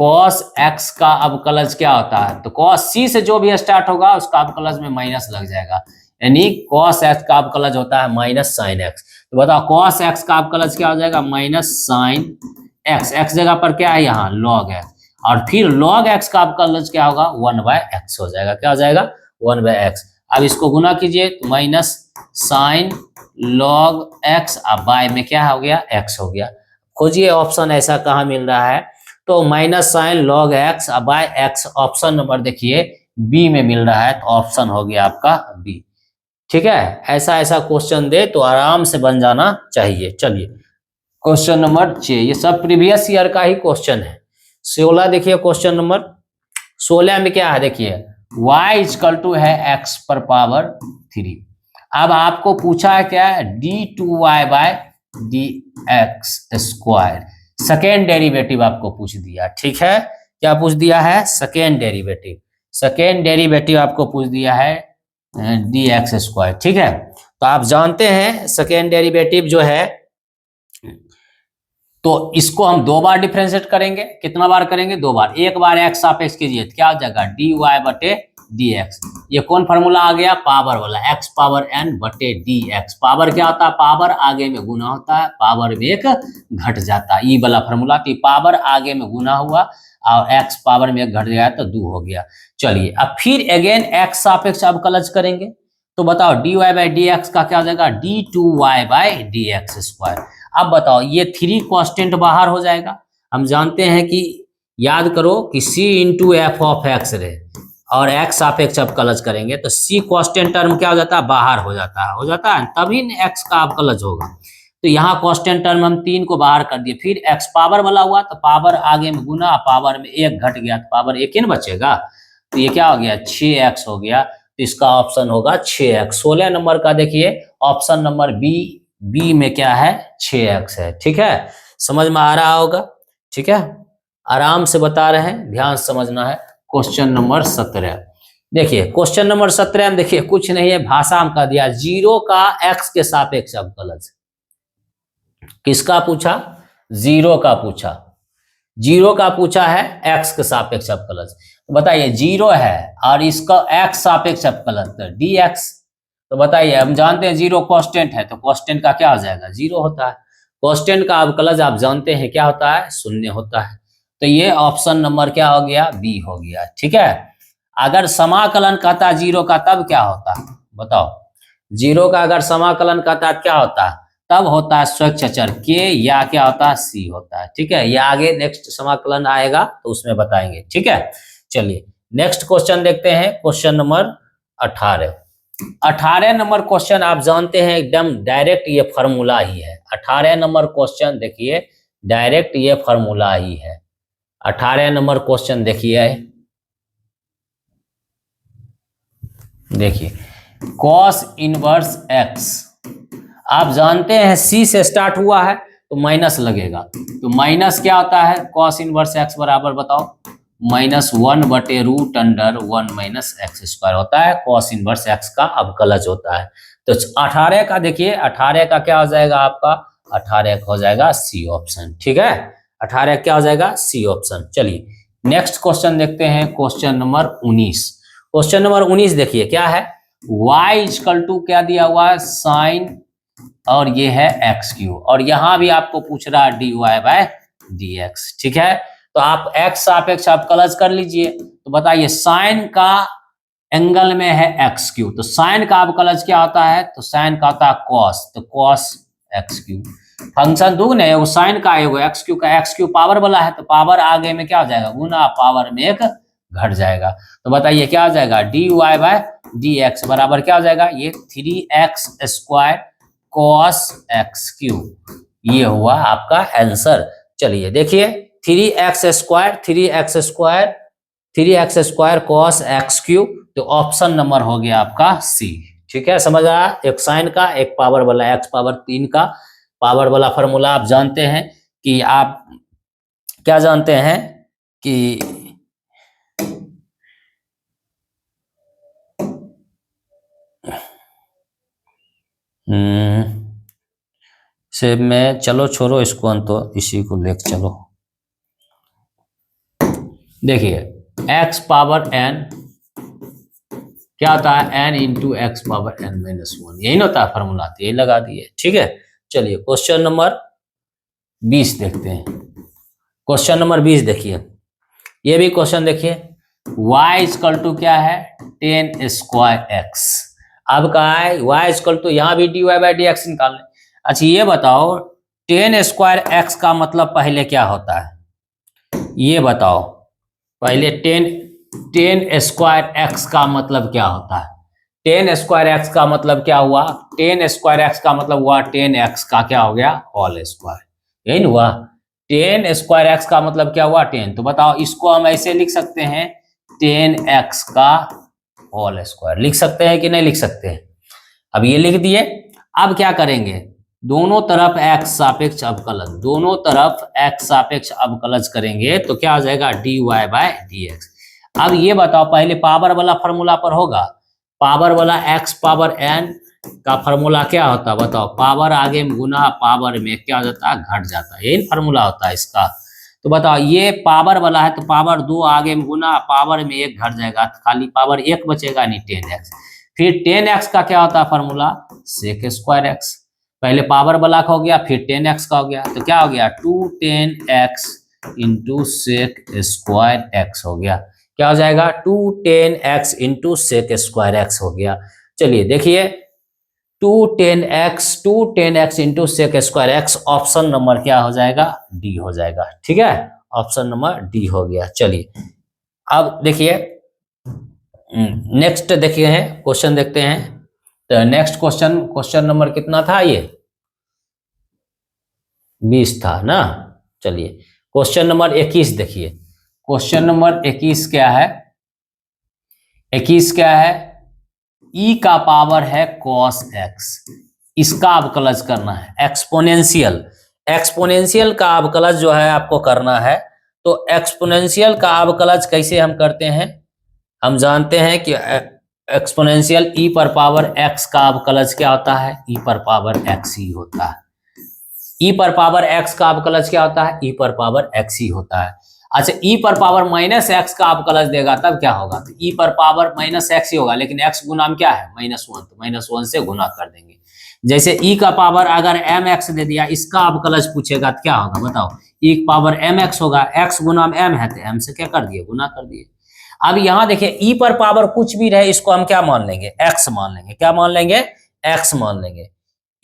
cos x का अवकलज क्या होता है, तो cos c से जो भी स्टार्ट होगा उसका अवकलज में माइनस लग जाएगा, यानी cos x का अवकलज होता है माइनस साइन x। तो बताओ cos x का अवकलज क्या हो जाएगा माइनस साइन x, x जगह पर क्या है यहाँ log x, और फिर log x का अवकलज क्या होगा 1/x हो जाएगा, क्या हो जाएगा 1/x। अब इसको गुना कीजिए तो माइनस साइन लॉग एक्स, अब बाय में क्या हो गया, एक्स हो गया। खोजिए ऑप्शन ऐसा कहाँ मिल रहा है, तो माइनस साइन लॉग एक्स अब बाय एक्स, ऑप्शन नंबर देखिए बी में मिल रहा है, तो ऑप्शन हो गया आपका बी। ठीक है, ऐसा ऐसा क्वेश्चन दे तो आराम से बन जाना चाहिए। चलिए क्वेश्चन नंबर 6, ये सब प्रीवियस ईयर का ही क्वेश्चन है। 16 देखिए, क्वेश्चन नंबर 16 में क्या है देखिए, y इजकल टू है x पर पावर 3। अब आपको पूछा है क्या, d2y by d x square, second derivative आपको पूछ दिया। ठीक है, क्या पूछ दिया है, सेकेंड डेरिवेटिव, सेकेंड डेरिवेटिव आपको पूछ दिया है डी एक्स स्क्वायर। ठीक है, तो आप जानते हैं सेकेंड डेरिवेटिव जो है, तो इसको हम दो बार डिफरेंशिएट करेंगे। कितना बार करेंगे, दो बार। एक बार एक्स सापेक्ष कीजिए तो क्या हो जाएगा, डी वाई बटे डी एक्स। ये कौन फॉर्मूला आ गया, पावर वाला, एक्स पावर एन बटे डी एक्स। पावर क्या होता है, पावर आगे में गुना होता है, पावर में एक घट जाता है, ई वाला फॉर्मूला। तो पावर आगे में गुना हुआ और एक्स पावर में एक घट गया तो 2 हो गया। चलिए अब फिर अगेन एक्स सापेक्ष अब कलज करेंगे, तो बताओ d y by d x का क्या हो जाएगा, d two y by d x square. अब बताओ ये 3 कांस्टेंट बाहर हो जाएगा। हम जानते हैं कि याद करो कि c into F of x रहे और x सापेक्ष अब कलज करेंगे तो c कांस्टेंट टर्म क्या हो जाता है, बाहर हो जाता है, तभी x का अब कलज होगा। तो यहाँ कांस्टेंट टर्म हम 3 को बाहर कर दिए, फिर x पावर वाला हुआ तो पावर आगे में गुना, पावर में 1 घट गया तो पावर 1 ही न बचेगा। तो ये क्या हो गया, 6x हो गया। तो इसका ऑप्शन होगा 6x। 16 नंबर का देखिए ऑप्शन नंबर बी में क्या है, 6x है। ठीक है, समझ में आ रहा होगा। ठीक है, आराम से बता रहे हैं, ध्यान समझना है। क्वेश्चन नंबर 17 देखिए, क्वेश्चन नंबर 17 में देखिए कुछ नहीं है, भाषा में कह दिया 0 का x के सापेक्ष अवकलज। किसका पूछा, 0 का पूछा, 0 का पूछा है x के सापेक्ष अवकलज। तो बताइए 0 है और इसका x सापेक्ष अवकलज तो dx। तो बताइए, हम जानते हैं 0 कांस्टेंट है, तो कांस्टेंट का क्या हो जाएगा, 0 होता है। कांस्टेंट का अवकलज आप जानते हैं क्या होता है, 0 होता है। तो ये ऑप्शन नंबर क्या हो गया, बी हो गया। ठीक है, अगर समाकलन कहता 0 का तब क्या होता, बताओ 0 का अगर समाकलन कहता क्या होता है, तब होता है स्वच्छ अचर के, या क्या होता है, सी होता है। ठीक है, ये आगे नेक्स्ट समाकलन आएगा तो उसमें बताएंगे। ठीक है, चलिए नेक्स्ट क्वेश्चन देखते हैं, क्वेश्चन नंबर 18। 18 नंबर क्वेश्चन आप जानते हैं एकदम डायरेक्ट ये फॉर्मूला ही है। 18 नंबर क्वेश्चन देखिए डायरेक्ट ये फॉर्मूला ही है। 18 नंबर क्वेश्चन देखिए cos इनवर्स x, आप जानते हैं c से स्टार्ट हुआ है तो माइनस लगेगा। तो माइनस क्या होता है, cos इनवर्स x बराबर बताओ -1 बटे root under 1 minus x square होता है, cos इनवर्स x का अवकलज होता है। तो 18 का देखिए, 18 का क्या हो जाएगा आपका, 18 का हो जाएगा सी ऑप्शन। ठीक है, 18 क्या हो जाएगा, सी ऑप्शन। चलिए नेक्स्ट क्वेश्चन देखते हैं, क्वेश्चन नंबर 19। क्वेश्चन नंबर 19 देखिए क्या है, y इक्वल टू क्या दिया हुआ है, साइन और ये है एक्स क्यू, और यहां भी आपको पूछ रहा है d y by d x. ठीक है, तो आप x सापेक्ष आप कलज कर लीजिए। तो बताइए साइन का एंगल में है एक्स क्यू, तो साइन का अवकलज क्या होता है, तो साइन का होता है कॉस, तो कॉस एक्स क्यू। फंक्शन दो ना, एगो साइन का एगो एक्स क्यू का, एक्स क्यू पावर वाला है तो पावर आगे में क्या हो जाएगा, गुना, पावर में एक घट जाएगा। तो बताइए क्या हो जाएगा, d y by d x बराबर क्या हो जाएगा, ये 3x square cos x Q, ये हुआ आपका आंसर। चलिए देखिए 3x square cos x Q, तो ऑप्शन नंबर हो गया आपका सी। ठीक है, समझ आया, एक साइन का एक पावर वाला, एक्स पावर 3 का पावर वाला फॉर्मूला आप जानते हैं कि आप क्या जानते हैं कि से में, चलो छोड़ो इसको, तो इसी को लेकर चलो। देखिए x पावर n क्या होता है, n into x power n minus 1, यही ना होता है फॉर्मूला, तो यही लगा दिए। ठीक है, चलिए क्वेश्चन नंबर 20 देखते हैं। क्वेश्चन नंबर 20 देखिए, ये भी क्वेश्चन देखिए, y इक्वल टू क्या है, टेन स्क्वायर एक्स। अब कहा है y इक्वल टू, यहाँ भी dy बाई डी एक्स निकालना। अच्छा ये बताओ टेन स्क्वायर एक्स का मतलब पहले क्या होता है, ये बताओ पहले। टेन स्क्वायर एक्स का मतलब क्या होता है? टेन स्क्वायर एक्स का मतलब क्या हुआ? टेन स्क्वायर एक्स का मतलब हुआ टेन एक्स का क्या हो गया? Whole square. यही ना हुआ? टेन स्क्वायर एक्स का मतलब क्या हुआ? टेन। तो बताओ इसको हम ऐसे लिख सकते हैं, टेन एक्स का होल स्क्वायर। लिख सकते हैं कि नहीं लिख सकते हैं? अब ये लिख दिए। अब क्या करेंगे, दोनों तरफ x सापेक्ष अवकलन, दोनों तरफ x सापेक्ष अवकलज करेंगे तो क्या हो जाएगा? dy by dx। अब ये बताओ पहले पावर वाला फॉर्मूला पर होगा, पावर वाला x पावर n का फॉर्मूला क्या होता है बताओ? पावर आगे में गुना पावर में क्या हो जाता है? घट जाता है। यही फॉर्मूला होता है इसका। तो बताओ ये पावर वाला है तो पावर 2 आगे में गुना पावर में 1 घट जाएगा, खाली पावर 1 बचेगा, नहीं 10x। फिर 10x का क्या होता है फॉर्मूला? Sec square x. पहले पावर वाला का हो गया, फिर 10x का हो गया, तो क्या हो गया? 210x into sec square x हो गया। क्या हो जाएगा? 210x into sec square x हो गया। चलिए देखिए 210x into sec square x, option number क्या हो जाएगा? डी हो जाएगा। ठीक है, ऑप्शन नंबर डी हो गया। चलिए अब देखिए नेक्स्ट देखिए है क्वेश्चन देखते हैं। तो नेक्स्ट क्वेश्चन नंबर कितना था? ये 20 था ना। चलिए क्वेश्चन नंबर 21 देखिए। क्वेश्चन नंबर 21 क्या है? 21 क्या है? e का पावर है cos x, इसका अवकलज करना है। एक्सपोनेंशियल का अवकलज जो है आपको करना है। तो एक्सपोनेंशियल का अवकलज कैसे हम करते हैं? हम जानते हैं कि एक्सपोनेंशियल e पर पावर x का अवकलज क्या होता है? e पर पावर x ही होता है। e पर पावर x का अवकलज क्या होता है? e पर पावर x ही होता है। अच्छा e पर पावर माइनस एक्स का अवकलज देगा तब क्या होगा? तो e पर पावर माइनस एक्स ही होगा, लेकिन x गुना क्या है? -1, तो -1 से गुना कर देंगे। जैसे e का पावर अगर mx दे दिया, इसका अवकलज पूछेगा तो क्या होगा बताओ? e का पावर mx होगा, x गुना m है तो m से क्या कर दिए? गुना कर दिए। अब यहाँ देखिए e पर पावर कुछ भी रहे इसको हम क्या मान लेंगे? x मान लेंगे। क्या मान लेंगे? x मान लेंगे।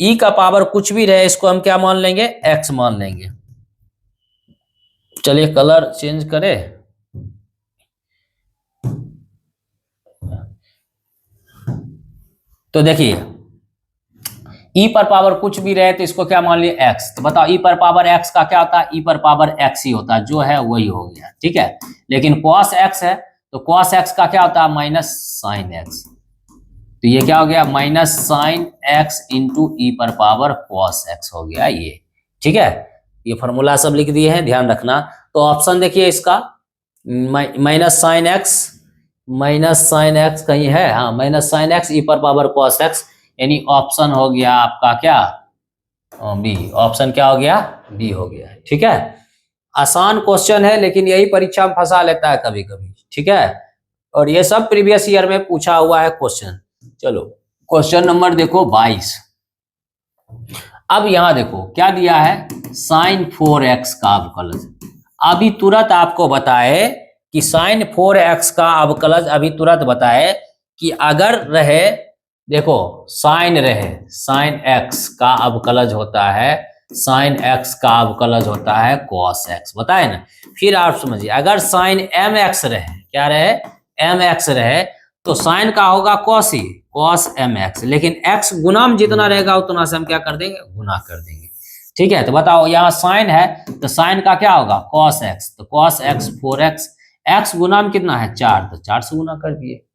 e का पावर कुछ भी रहे इसको हम क्या मान लेंगे? x मान लेंगे। चलिए कलर चेंज करें। तो देखिए e पर पावर कुछ भी रहे तो इसको क्या मान लिए? x। तो बताओ e पर पावर x का क्या होता है? e पर पावर x ही होता है, जो है वही हो गया। ठीक है, लेकिन cos x है तो cos x का क्या होता है? Minus sine x। तो ये क्या हो गया? Minus sine x into e पर पावर cos x हो गया ये। ठीक है, ये फॉर्मूला सब लिख दिए हैं, ध्यान रखना। तो ऑप्शन देखिए इसका माइनस साइन एक्स कहीं है? हाँ, माइनस साइन एक्स ई पर पावर cos x, यानी ऑप्शन हो गया आपका क्या? बी। ऑप्शन क्या हो गया? बी हो गया। ठीक है, आसान क्वेश्चन है लेकिन यही परीक्षा में फंसा लेता है कभी कभी। ठीक है, और ये सब प्रीवियस ईयर में पूछा हुआ है क्वेश्चन। चलो क्वेश्चन नंबर देखो 22। अब यहां देखो क्या दिया है? साइन 4x का अवकलज। अभी तुरंत आपको बताए कि साइन 4x का अवकलज, अभी तुरंत बताए कि अगर रहे, देखो साइन रहे, साइन x का अवकलज होता है, साइन x का अवकलज होता है cos x, बताए ना। फिर आप समझिए अगर साइन mx रहे, क्या रहे? mx रहे, तो साइन का होगा cos ही, cos mx, लेकिन x गुना जितना रहेगा उतना से हम क्या कर देंगे? गुना कर देंगे। ठीक है, तो बताओ यहाँ साइन है तो साइन का क्या होगा? cos x, तो cos x 4x, x गुना में कितना है? 4, तो 4 से गुना कर दिए।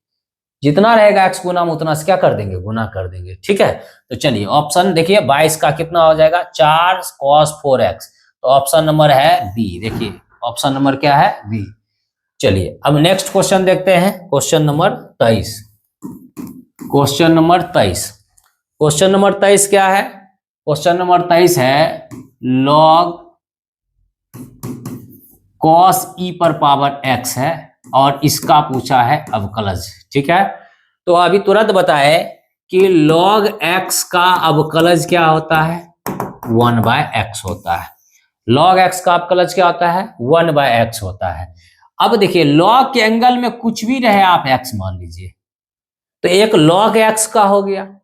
जितना रहेगा x गुना में उतना से क्या कर देंगे? गुना कर देंगे। ठीक है, तो चलिए ऑप्शन देखिए 22 का कितना हो जाएगा? 4 cos 4x, तो ऑप्शन नंबर है बी। देखिए ऑप्शन नंबर क्या है? बी। चलिए अब नेक्स्ट क्वेश्चन देखते हैं, question number 23। Question number 23, question number 23 क्या है? क्वेश्चन नंबर 23 है log cos e पर पावर x है और इसका पूछा है अवकलज। ठीक है, तो अभी तुरंत बताए कि log x का अवकलज क्या होता है? 1/x होता है। log x का अवकलज क्या होता है? 1/x होता है। अब देखिए log के एंगल में कुछ भी रहे आप x मान लीजिए, तो एक log x का हो गया।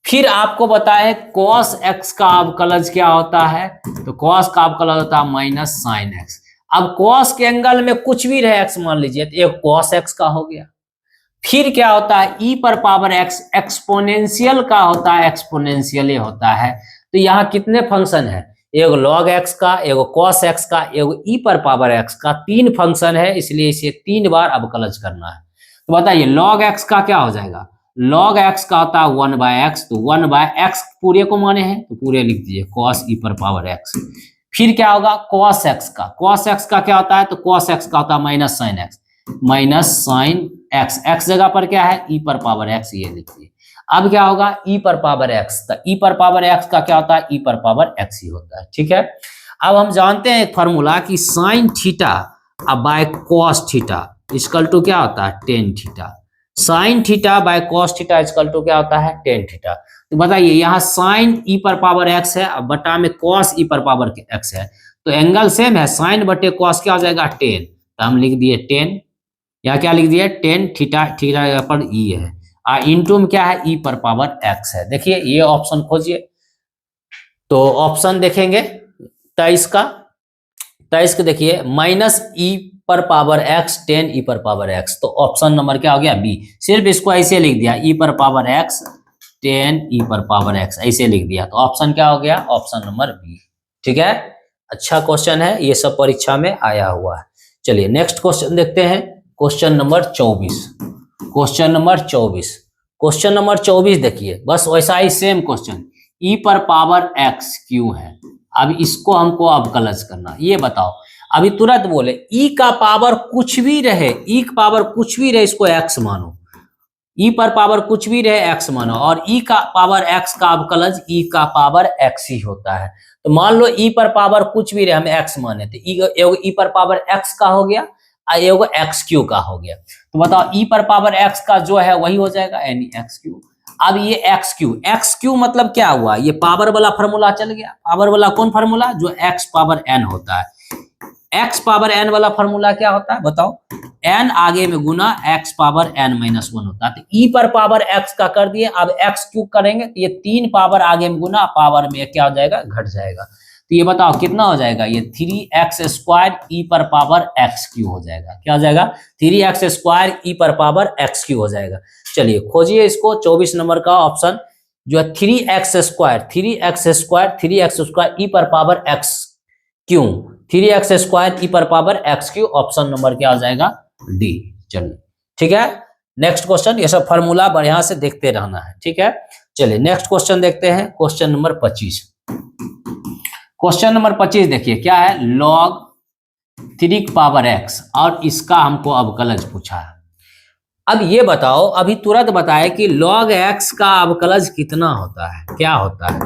फिर आपको बताए cos x का अवकलज क्या होता है, तो cos का अवकलज होता है माइनस sin x। अब cos के एंगल में कुछ भी रहे x मान लीजिए, तो एक cos x का हो गया। फिर क्या होता है e पर पावर x एक्सपोनेंशियल का होता है, एक्सपोनेंशियल होता है। तो यहाँ कितने फंक्शन है, एगो log x का, एगो cos x का, एगो e पर पावर x का, 3 फंक्शन है, इसलिए इसे 3 बार अवकलज करना है। तो बताइए log x का क्या हो जाएगा, log x का होता है 1/x, तो 1/x पूरे को माने हैं तो पूरे लिख दीजिए cos e पर पावर x। फिर क्या होगा cos x का, cos x का क्या होता है, तो cos x का होता है minus sin x, minus sine x, x जगह पर क्या है e पर पावर x, ये लिखिए। अब क्या होगा e पर पावर x, तो e पर पावर x का क्या होता है, e पर पावर x ही होता है, ठीक है। अब हम जानते हैं एक फॉर्मूला कि sine theta by cos theta equal to क्या होता है, tan theta. Sine theta by cos theta equal to क्या होता है, टेन थीटा। तो बताइए यहाँ साइन e पर पावर x है, अब बटा में कॉस e पर पावर x है, तो एंगल सेम है, साइन बटे कॉस क्या हो जाएगा 10, तो हम लिख दिए 10, यहाँ क्या लिख दिया 10 थीटा, थीटा पर ई है, इंटू में क्या है e पर पावर x है। देखिए ये ऑप्शन खोजिए, तो ऑप्शन देखेंगे 23 का, 23 का देखिए माइनस e पर पावर x 10 e पर पावर x, तो ऑप्शन नंबर क्या हो गया बी। सिर्फ इसको ऐसे लिख दिया e पर पावर x 10 e पर पावर x ऐसे लिख दिया, तो ऑप्शन क्या हो गया, ऑप्शन नंबर बी, ठीक है। अच्छा क्वेश्चन है, ये सब परीक्षा में आया हुआ है। चलिए नेक्स्ट क्वेश्चन देखते हैं, question number 24। Question number 24, question number 24 देखिए, बस वैसा ही सेम क्वेश्चन, e पर पावर x क्यों है। अब इसको हमको अवकलज करना, ये बताओ, अभी तुरंत बोले e का पावर कुछ भी रहे, e का पावर कुछ भी रहे इसको x मानो, e पर पावर कुछ भी रहे x मानो, और e का पावर x का अवकलज e का पावर x ही होता है। तो मान लो e पर पावर कुछ भी रहे, हम x माने, तो एगो e पर पावर x का हो गया, एगो एक्स क्यू का हो गया। तो बताओ e पर पावर x का जो है वही हो जाएगा, यानी एक्स क्यू। अब ये एक्स क्यू मतलब क्या हुआ, ये पावर वाला फार्मूला चल गया, पावर वाला कौन फार्मूला, जो x पावर n होता है। x पावर n वाला फार्मूला क्या होता है बताओ, n आगे में गुना x पावर n माइनस 1 होता है। तो e पर पावर x का कर दिए, अब x क्यूब करेंगे तो ये 3 पावर आगे में गुना, पावर में क्या हो जाएगा, घट जाएगा। तो ये बताओ कितना हो जाएगा, ये 3x स्क्वायर e पर पावर x क्यू हो जाएगा, क्या हो जाएगा 3x स्क्वायर e पर पावर x क्यू हो जाएगा। चलिए खोजिए इसको, 24 नंबर का ऑप्शन जो है 3x स्क्वायर e पर power x Q, 3x square e पर power x Q, option number क्या हो जाएगा डी। चलिए ठीक है, नेक्स्ट क्वेश्चन, ये सब फार्मूला बढ़िया से देखते रहना है, ठीक है। चलिए नेक्स्ट क्वेश्चन देखते हैं, क्वेश्चन नंबर 25। क्वेश्चन नंबर 25 देखिए क्या है, log 3 पावर x और इसका हमको अवकलज पूछा है। अब ये बताओ, अभी तुरंत बताए कि log x का अवकलज कितना होता है, क्या होता है,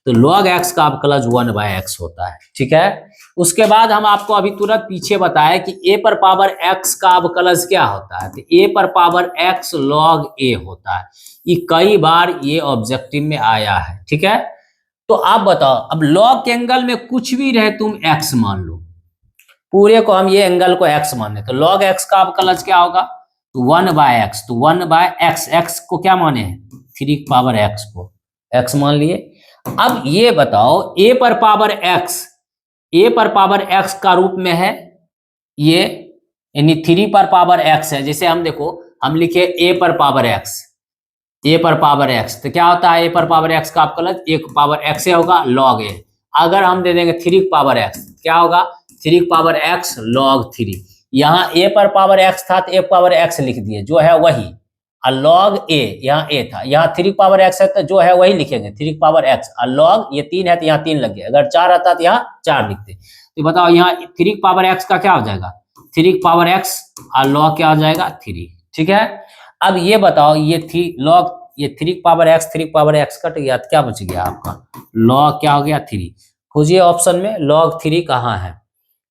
तो log x का अवकलज 1/x होता है, ठीक है। उसके बाद हम आपको अभी तुरंत पीछे बताए कि a पर पावर x का अवकलज क्या होता है, तो a पर पावर x log a होता है। ये कई बार ये ऑब्जेक्टिव में आया है, ठीक है। तो आप बताओ, अब log के एंगल में कुछ भी रहे तुम x मान लो, पूरे को हम ये एंगल को x माने, तो log x का अवकलज क्या होगा, तो 1/x, तो 1/x, x को क्या माने हैं 3 पावर x को x मान लिए। अब ये बताओ a पर पावर x का रूप में है ये, यानी 3 पर पावर x है। जैसे हम देखो, हम लिखे a पर पावर x, तो क्या होता है a पर पावर x का अवकलज 1 पावर x से होगा log a। अगर हम दे देंगे 3 पावर x, क्या होगा 3 पावर x log 3, यहाँ a पर पावर x था तो a पावर x लिख दिए जो है वही, और log a यहाँ a था, यहाँ 3 पावर x है तो जो है वही लिखेंगे 3 पावर x, और log ये 3 है तो यहाँ 3 लग गया, अगर 4 आता तो यहाँ 4 लिखते। तो बताओ यहाँ 3 पावर x का क्या हो जाएगा 3 पावर x, और log क्या हो जाएगा 3, ठीक है। अब ये बताओ, ये log ये 3 पावर x कट गया तो क्या बच गया आपका, log क्या हो गया 3। खोजिए ऑप्शन में log 3 कहाँ है,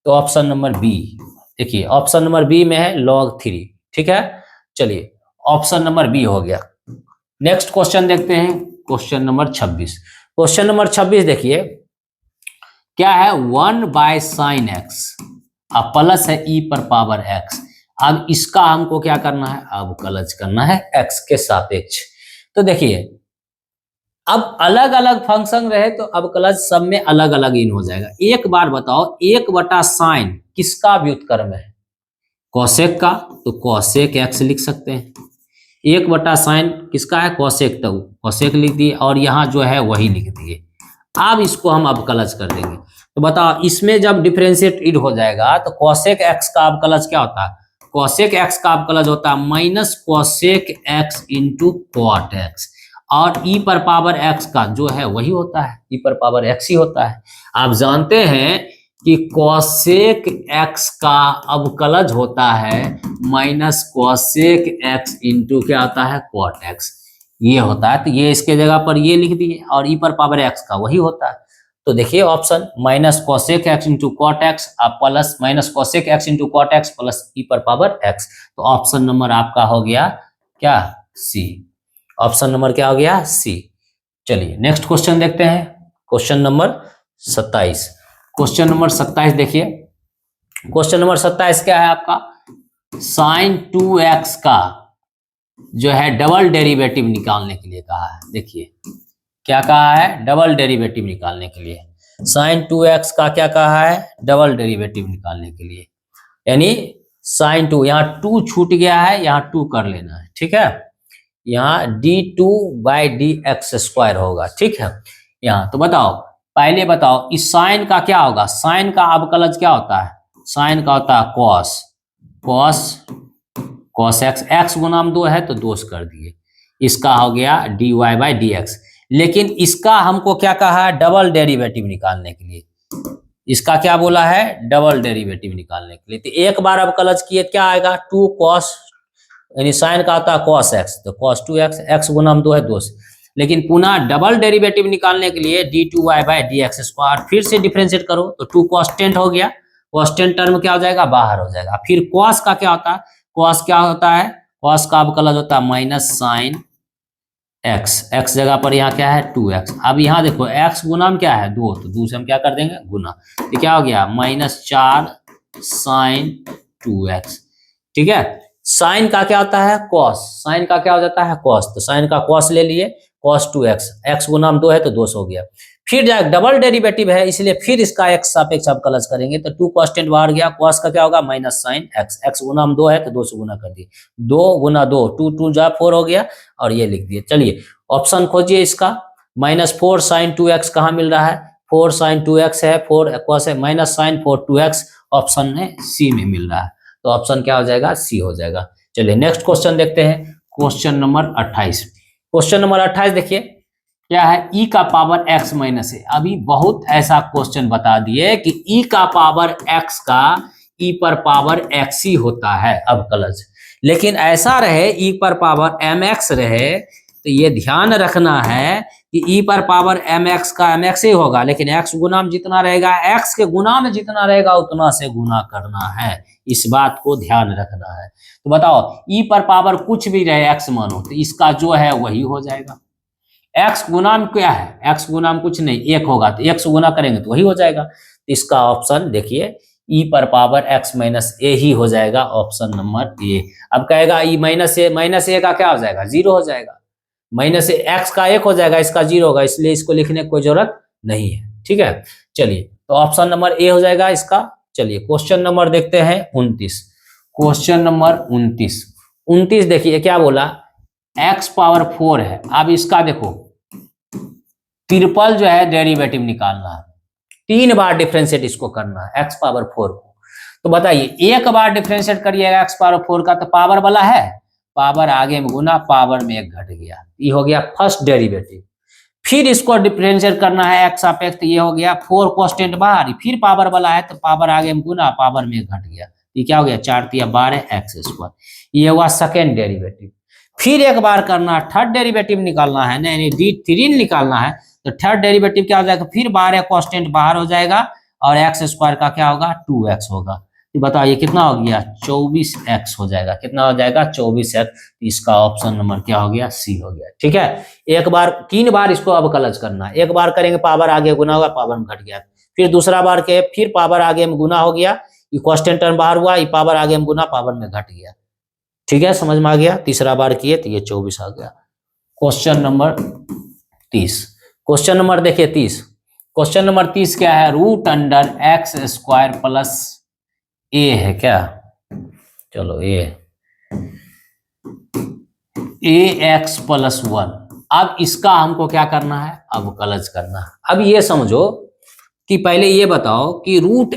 तो ऑप्शन नंबर बी, देखिए ऑप्शन नंबर बी में है log 3, ठीक है। चलिए ऑप्शन नंबर बी हो गया। नेक्स्ट क्वेश्चन देखते हैं, क्वेश्चन नंबर 26। क्वेश्चन नंबर 26 देखिए क्या है, 1/sin x प्लस है e पर पावर x। अब इसका हमको क्या करना है, अब कलज करना है x के सापेक्ष। तो देखिए अब अलग अलग फंक्शन रहे तो अब कलज सब में अलग अलग इन हो जाएगा। एक बार बताओ 1/sin किसका व्युत्क्रम है, कोसेक का, तो कोसेक x लिख सकते हैं। 1/sin किसका है, कोसेक, तो कोसेक लिख दिए और यहाँ जो है वही लिख दिए। अब इसको हम अवकलज कर देंगे। तो बताओ इसमें जब डिफरेंशिएट हो जाएगा तो कोसेक x का अवकलज क्या होता है, कोसेक x का अवकलज होता है minus cosec x into cot x, और e पर पावर x का जो है वही होता है, e पर पावर x ही होता है। आप जानते हैं कि कोसेक x का अवकलज होता है माइनस कोसेक x इंटू क्या होता है, कॉट x, ये होता है। तो ये इसके जगह पर ये लिख दिए और e पर पावर x का वही होता है। तो देखिए option minus cosec x into cot x plus minus cosec x into cot x plus e पर पावर x। तो ऑप्शन नंबर आपका हो गया क्या, सी। ऑप्शन नंबर क्या हो गया, सी। चलिए नेक्स्ट क्वेश्चन देखते हैं, क्वेश्चन नंबर 27। क्वेश्चन नंबर 27 देखिए, क्वेश्चन नंबर 27 क्या है आपका, साइन 2x का जो है डबल डेरिवेटिव निकालने के लिए कहा है। देखिए क्या कहा है, डबल डेरिवेटिव निकालने के लिए। साइन 2x का क्या कहा है, डबल डेरिवेटिव निकालने के लिए, यानी साइन 2, यहाँ 2 छूट गया है, यहाँ 2 कर लेना है, ठीक है। यहाँ d2/dx² होगा, ठीक है। यहाँ तो बताओ, पहले बताओ इस साइन का क्या होगा, साइन का अवकलज क्या होता है, साइन का होता है कॉस, कॉस x गुना 2 है तो 2 कर दिए, इसका हो गया dy/dx। लेकिन इसका हमको क्या कहा है, डबल डेरिवेटिव निकालने के लिए, इसका क्या बोला है, डबल डेरिवेटिव निकालने के लिए। तो एक बार अवकलज किए क्या आएगा, 2 cos, यानी साइन का आता है cos x, तो cos 2x, x गुना 2 है 2। लेकिन पुनः डबल डेरिवेटिव निकालने के लिए d2y/dx², फिर से डिफरेंशिएट करो तो 2 कांस्टेंट हो गया, कांस्टेंट टर्म क्या हो जाएगा, बाहर हो जाएगा। फिर cos का क्या होता है, cos क्या होता है, cos का अवकलज होता है माइनस साइन x, x जगह पर यहाँ क्या है 2x। अब यहाँ देखो x गुना में क्या है 2, तो 2 से हम क्या कर देंगे गुना, तो क्या हो गया -4 साइन 2x, ठीक है। साइन का क्या होता है cos, साइन का क्या हो जाता है cos, तो साइन का cos ले लिए, cos 2x, x गुना 2 है तो 2 हो गया। फिर जाए डबल डेरिवेटिव है इसलिए फिर इसका x सापेक्ष अवकलज करेंगे, तो 2 कांस्टेंट बाहर गया, cos का क्या होगा माइनस साइन x, x गुना 2 है तो 2 से गुना कर दिए, 2 गुना 2, 2 2 जा 4 हो गया और ये लिख दिए। चलिए ऑप्शन खोजिए इसका, -4 साइन 2x कहाँ मिल रहा है, 4 साइन 2x है, 4 cos है, माइनस साइन 4 2x ऑप्शन में सी में मिल रहा है, तो ऑप्शन क्या हो जाएगा, सी हो जाएगा। चलिए नेक्स्ट क्वेश्चन देखते हैं, क्वेश्चन नंबर 28। क्वेश्चन नंबर 28 देखिए क्या है, e का पावर x माइनस है। अभी बहुत ऐसा क्वेश्चन बता दिए कि e का पावर x का e पर पावर x ही होता है अवकलज, लेकिन ऐसा रहे e पर पावर mx रहे तो ये ध्यान रखना है कि e पर पावर mx का mx ही होगा, लेकिन x गुना में जितना रहेगा, x के गुना में जितना रहेगा उतना से गुना करना है, इस बात को ध्यान रखना है। तो बताओ e पर पावर कुछ भी रहे x मानो तो इसका जो है वही हो जाएगा। x गुना में क्या है, x गुना में कुछ नहीं 1 होगा तो 1 से गुना करेंगे तो वही हो जाएगा। तो इसका ऑप्शन देखिए e पर पावर x माइनस ए ही हो जाएगा, ऑप्शन नंबर ए। अब कहेगा e माइनस ए का क्या हो जाएगा, 0 हो जाएगा, माइनस x का 1 हो जाएगा, इसका 0 होगा, इसलिए इसको लिखने की कोई जरूरत नहीं है, ठीक है। चलिए तो ऑप्शन नंबर ए हो जाएगा इसका। चलिए क्वेश्चन नंबर देखते हैं 29। क्वेश्चन नंबर 29 देखिए क्या बोला, x पावर 4 है। अब इसका देखो ट्रिपल जो है डेरिवेटिव निकालना है, 3 बार डिफरेंशिएट इसको करना है x पावर 4 को। तो बताइए एक बार डिफरेंशिएट करिएगा x पावर 4 का तो पावर वाला है, पावर आगे में गुना, पावर में 1 घट गया, ये हो गया फर्स्ट डेरिवेटिव। फिर इसको डिफरेंशिएट करना है x सापेक्ष, तो ये हो गया 4 कांस्टेंट बाहर, फिर पावर वाला है तो पावर आगे में गुना, पावर में 1 घट गया, ये क्या हो गया 4 × 12 x², ये हुआ सेकेंड डेरिवेटिव। फिर एक बार करना थर्ड डेरिवेटिव निकालना है, नहीं d3 निकालना है, तो थर्ड डेरिवेटिव क्या हो जाएगा, फिर 12 कांस्टेंट बाहर हो जाएगा और x² का क्या होगा 2x होगा। तो बताओ ये कितना हो गया 24x हो जाएगा, कितना हो जाएगा 24x। इसका ऑप्शन नंबर क्या हो गया, सी हो गया, ठीक है। एक बार 3 बार इसको अवकलज करना है, एक बार करेंगे पावर आगे गुना होगा, पावर में घट गया, फिर दूसरा बार के फिर पावर आगे में गुना हो गया, ये कांस्टेंट टर्म बाहर हुआ, ये पावर आगे में गुना पावर में घट गया। ठीक है, समझ में आ गया। तीसरा बार किए तो ये 24 आ गया। Question number 30। क्वेश्चन नंबर देखिए 30। क्वेश्चन नंबर 30 क्या है? Root under x square plus a है क्या? चलो ए एक्स प्लस 1। अब इसका हमको क्या करना है? अवकलज करना है। अब ये समझो कि पहले ये बताओ कि रूट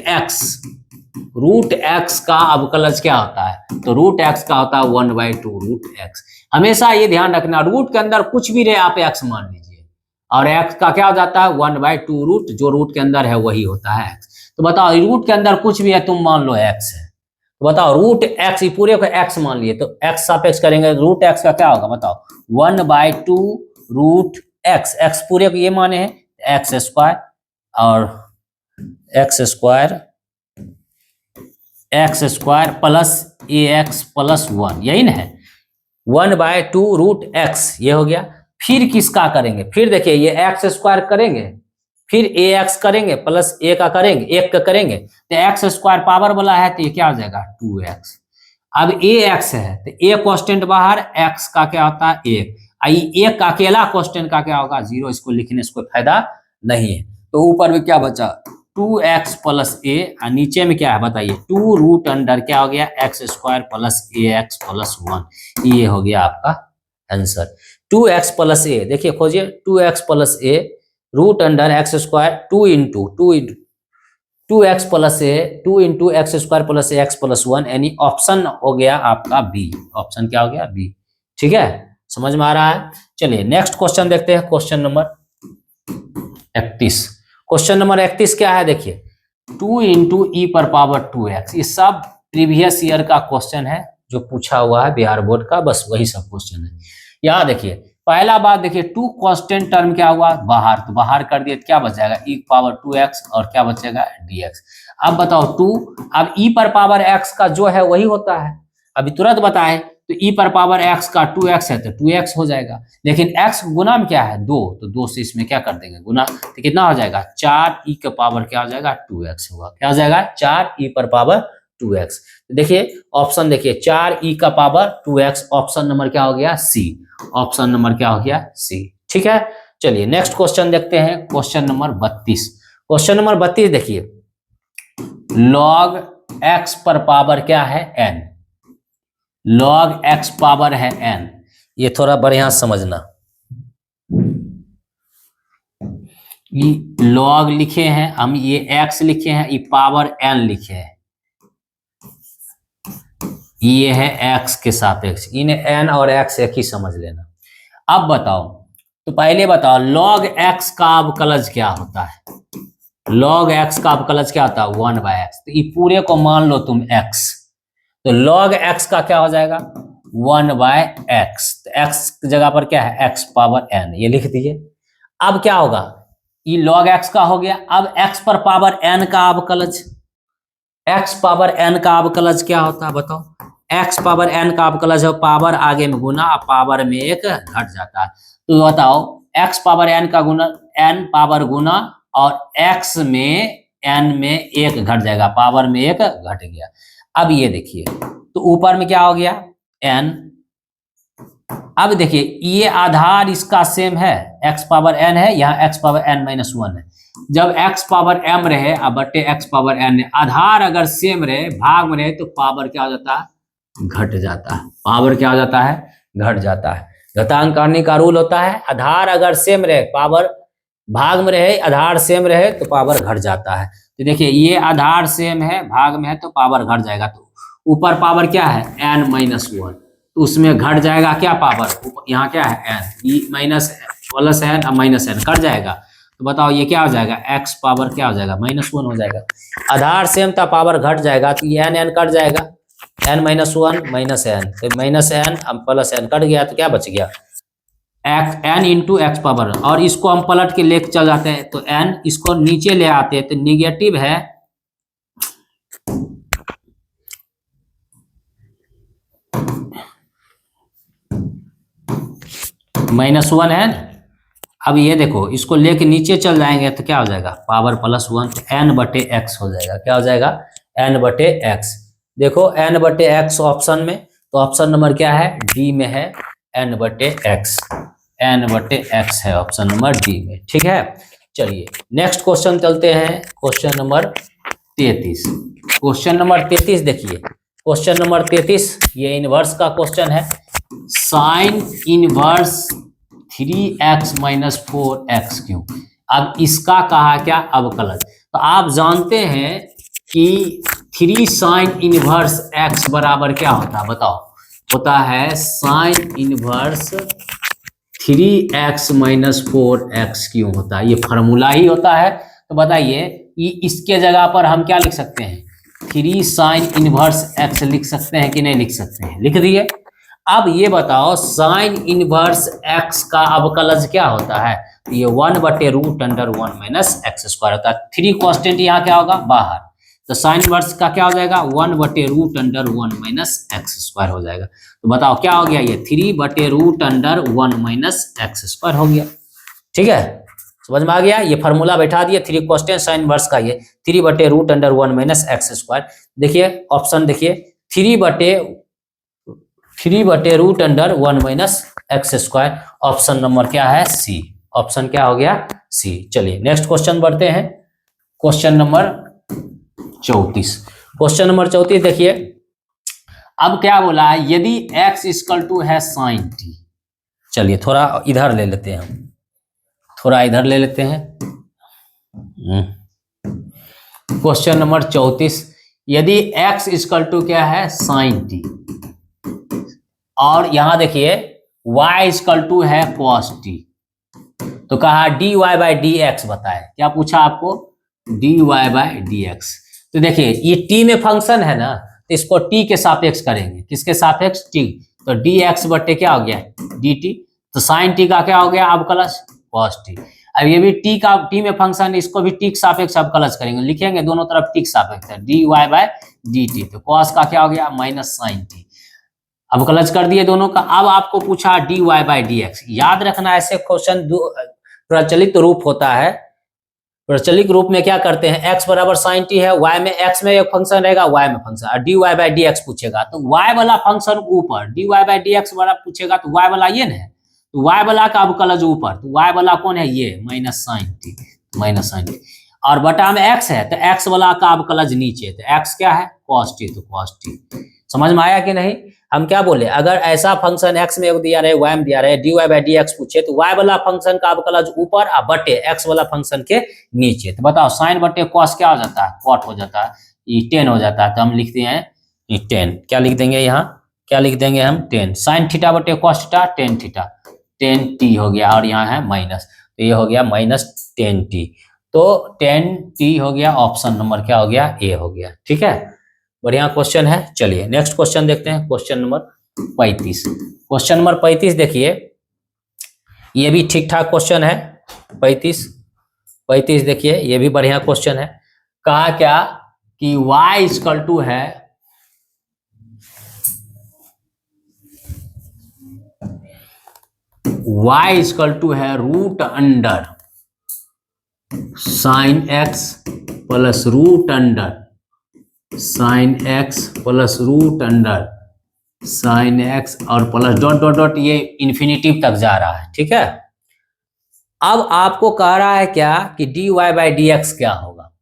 एक्स का अवकलज क्या होता है? तो रूट एक्स का होता है 1/2 रूट एक्स। हमेशा ये ध्यान रखना, रूट के अंदर कुछ भी रहे आप एक्स मान लीजिए, और एक्स का क्या हो जाता है 1/2 रूट, जो रूट के अंदर है वही होता है एक्स। तो बताओ रूट के अंदर कुछ भी है, तुम मान लो एक्स है, तो बताओ रूट एक्स, पूरे को एक्स मान लिए, तो एक्स सापेक्ष करेंगे, रूट एक्स का क्या होगा बताओ? 1/2 रूट एक्स। एक्स पूरे को ये माने हैं एक्स स्क्वायर, और x square plus a x plus 1, यही ना है। 1/2 रूट एक्स ये हो गया। फिर किसका करेंगे? फिर देखिए ये एक्स स्क्वायर करेंगे, फिर ए एक्स करेंगे प्लस ए का करेंगे, एक का करेंगे, तो एक्स स्क्वायर पावर वाला है तो ये क्या हो जाएगा 2x। अब ए एक्स है तो ए कांस्टेंट बाहर, एक्स का क्या होता है 1, एक अकेला कांस्टेंट का क्या होगा 0। इसको लिखने से कोई फायदा नहीं है। तो ऊपर में क्या बचा 2x प्लस ए, और नीचे में क्या है बताइए 2 रूट अंडर क्या हो गया x square plus a x plus 1। ये हो गया आपका आंसर 2x प्लस ए। देखिए खोजिए 2x plus a root under x square 2 x plus a 2 into x square plus a x plus 1, यानी ऑप्शन हो गया आपका बी। ऑप्शन क्या हो गया बी। ठीक है, समझ में आ रहा है। चलिए नेक्स्ट क्वेश्चन देखते हैं, क्वेश्चन नंबर 31। क्वेश्चन नंबर 31 क्या है? देखिए 2 इंटू ई पर पावर 2x। ये सब प्रीवियस ईयर का क्वेश्चन है जो पूछा हुआ है बिहार बोर्ड का, बस वही सब क्वेश्चन है। यहाँ देखिए पहला बात देखिए 2 कांस्टेंट टर्म क्या हुआ बाहर, तो बाहर कर दिए तो क्या बच जाएगा e पावर 2x, और क्या बचेगा dx। अब बताओ 2, अब e पर पावर x का जो है वही होता है, अभी तुरंत बताएं, तो e पर पावर x का 2x है तो 2x हो जाएगा, लेकिन x गुना में क्या है 2, तो 2 से इसमें क्या कर देंगे गुना, तो कितना हो जाएगा 4e का पावर क्या हो जाएगा 2x होगा। क्या हो जाएगा 4e पर पावर 2x। देखिए ऑप्शन देखिए 4e का पावर 2x, ऑप्शन नंबर क्या हो गया सी। ऑप्शन नंबर क्या हो गया सी। ठीक है, चलिए नेक्स्ट क्वेश्चन देखते हैं, क्वेश्चन नंबर 32। क्वेश्चन नंबर 32 देखिए log x पर पावर क्या है n, log x पावर है n। ये थोड़ा बढ़िया समझना, ये log लिखे हैं हम, ये x लिखे हैं, ये पावर n लिखे हैं, ये है x के सापेक्ष, इन्हें n और x एक ही समझ लेना। अब बताओ, तो पहले बताओ log x का अवकलज क्या होता है? log x का अवकलज क्या होता है 1/x। तो ये पूरे को मान लो तुम x, तो log x का क्या हो जाएगा 1/x। तो x की जगह पर क्या है x पावर n, ये लिख दीजिए। अब क्या होगा, ये log x का हो गया। अब x पर पावर n का अवकलज, x पावर n का अवकलज क्या होता है बताओ? x पावर n का अवकलज है पावर आगे में गुना, पावर में एक घट जाता है। तो बताओ x पावर n का गुना n पावर गुना, और x में n में एक घट जाएगा, पावर में एक घट गया। अब ये देखिए तो ऊपर में क्या हो गया n। अब देखिए ये आधार इसका सेम है, x पावर n है, यहाँ x पावर n माइनस 1 है। जब x पावर m रहे अब बटे x पावर n, आधार अगर सेम रहे भाग में रहे तो पावर क्या हो जाता है घट जाता है। पावर क्या हो जाता है घट जाता है। घातांकनी का रूल होता है, आधार अगर सेम रहे पावर भाग में रहे, आधार सेम रहे तो पावर घट जाता है। तो देखिए ये आधार सेम है भाग में है तो पावर घट जाएगा, तो ऊपर पावर क्या है n माइनस 1, तो उसमें घट जाएगा क्या पावर, यहाँ क्या है n, E minus plus n और माइनस n कट जाएगा। तो बताओ ये क्या हो जाएगा x पावर क्या हो जाएगा -1 हो जाएगा। आधार सेम था पावर घट जाएगा तो ये n कट जाएगा, n माइनस 1 माइनस n, तो minus n plus n cut गया, तो क्या बच गया n इंटू एक्स पावर। और इसको हम पलट के लेके चल जाते हैं तो n इसको नीचे ले आते हैं तो निगेटिव है -1 है। अब ये देखो इसको लेके नीचे चल जाएंगे तो क्या हो जाएगा पावर +1, तो n बटे x हो जाएगा। क्या हो जाएगा n/x। देखो n/x ऑप्शन में, तो ऑप्शन नंबर क्या है, डी में है n/x। n/x है ऑप्शन नंबर डी में, ठीक है। चलिए नेक्स्ट क्वेश्चन चलते हैं, क्वेश्चन नंबर 33। क्वेश्चन नंबर 33 देखिए, क्वेश्चन नंबर 33 ये इनवर्स का क्वेश्चन है। Sine inverse 3x - 4x3। अब इसका कहा क्या, अवकलज। तो आप जानते हैं कि 3 साइन इनवर्स x बराबर क्या होता है, बताओ। होता है साइन इनवर्स 3x - 4x3 होता है, ये फार्मूला ही होता है। तो बताइए इसके जगह पर हम क्या लिख सकते हैं, 3 साइन इनवर्स x लिख सकते हैं कि नहीं लिख सकते हैं, लिख दिए। अब ये बताओ साइन इनवर्स x का अवकलज क्या होता है, तो ये 1/√(1 - x² होता है। 3 कांस्टेंट यहाँ क्या होगा, बाहर, तो साइन इनवर्स का क्या हो जाएगा, 1/√(1 - x² हो जाएगा। तो बताओ क्या हो गया, ये 3/√(1 - x² हो गया, ठीक है। समझ में आ गया, ये फार्मूला बैठा दिए 3 कांस्टेंट साइन इनवर्स का, ये 3/√(1 - x²। देखिए ऑप्शन देखिए, 3/√(1 - x²। ऑप्शन नंबर क्या है, सी। ऑप्शन क्या हो गया, सी। चलिए नेक्स्ट क्वेश्चन बढ़ते हैं, क्वेश्चन नंबर 34। क्वेश्चन नंबर 34 देखिए, अब क्या बोला है, यदि x = है sin t। चलिए थोड़ा इधर ले लेते हैं, हम थोड़ा इधर ले लेते हैं। क्वेश्चन नंबर 34, यदि x = क्या है, sin t, और यहां देखिए y = है cos t। तो कहा dy/dx बताए, क्या पूछा आपको, dy/dx। तो देखिए ये t में फंक्शन है ना, तो इसको t के सापेक्ष करेंगे, किसके सापेक्ष, t। तो dx बटे क्या हो गया, dt। तो साइन t का क्या हो गया, अवकलज, cos t। अब ये भी t में फंक्शन है, इसको भी t के सापेक्ष अवकलज करेंगे, लिखेंगे दोनों तरफ t के सापेक्ष है, dy/dt। तो cos का क्या हो गया, -sin t। अवकलज कर दिए दोनों का। अब आपको पूछा dy/dx। याद रखना ऐसे क्वेश्चन प्रचलित रूप होता है। प्रचलित रूप में क्या करते हैं, x बराबर sin t है, y में x में एक फंक्शन रहेगा, y में फंक्शन, और dy/dx पूछेगा तो y वाला फंक्शन ऊपर, dy/dx वाला पूछेगा तो y वाला ये ना है, तो y वाला का अवकलज ऊपर, तो y वाला कौन है, ये -sin t। और बटा में x है, तो x वाला का अवकलज नीचे, तो x क्या है, cos t, तो cos t। समझ में आया कि नहीं। हम क्या बोले, अगर ऐसा फंक्शन x में दिया रहे, y में दिया रहे, dy/dx पूछे, तो y वाला फंक्शन का अवकलज ऊपर और बटे x वाला फंक्शन के नीचे। तो बताओ साइन बटे cos क्या हो जाता है, cot हो जाता है, ये 10 हो जाता है। तो हम लिखते हैं 10, क्या लिख देंगे यहाँ, क्या लिख देंगे हम, 10 sin थीटा बटे cos theta, tan theta, 10t हो गया, और यहाँ है माइनस, तो ये हो गया -10t। तो 10t हो गया, ऑप्शन नंबर क्या हो गया, ए हो गया, ठीक है। बढ़िया क्वेश्चन है। चलिए नेक्स्ट क्वेश्चन देखते हैं, क्वेश्चन नंबर 35। क्वेश्चन नंबर 35 देखिए, ये भी ठीक ठाक क्वेश्चन है। 35 देखिए, ये भी बढ़िया क्वेश्चन है। कहा क्या कि y = है, y = है √(sin x + √(sin x + √(sin x) और प्लस डॉट डॉट डॉट, ये इन्फिनिटिव तक जा रहा है, ठीक है। अब आपको कह रहा है क्या कि dy/dx क्या होगा,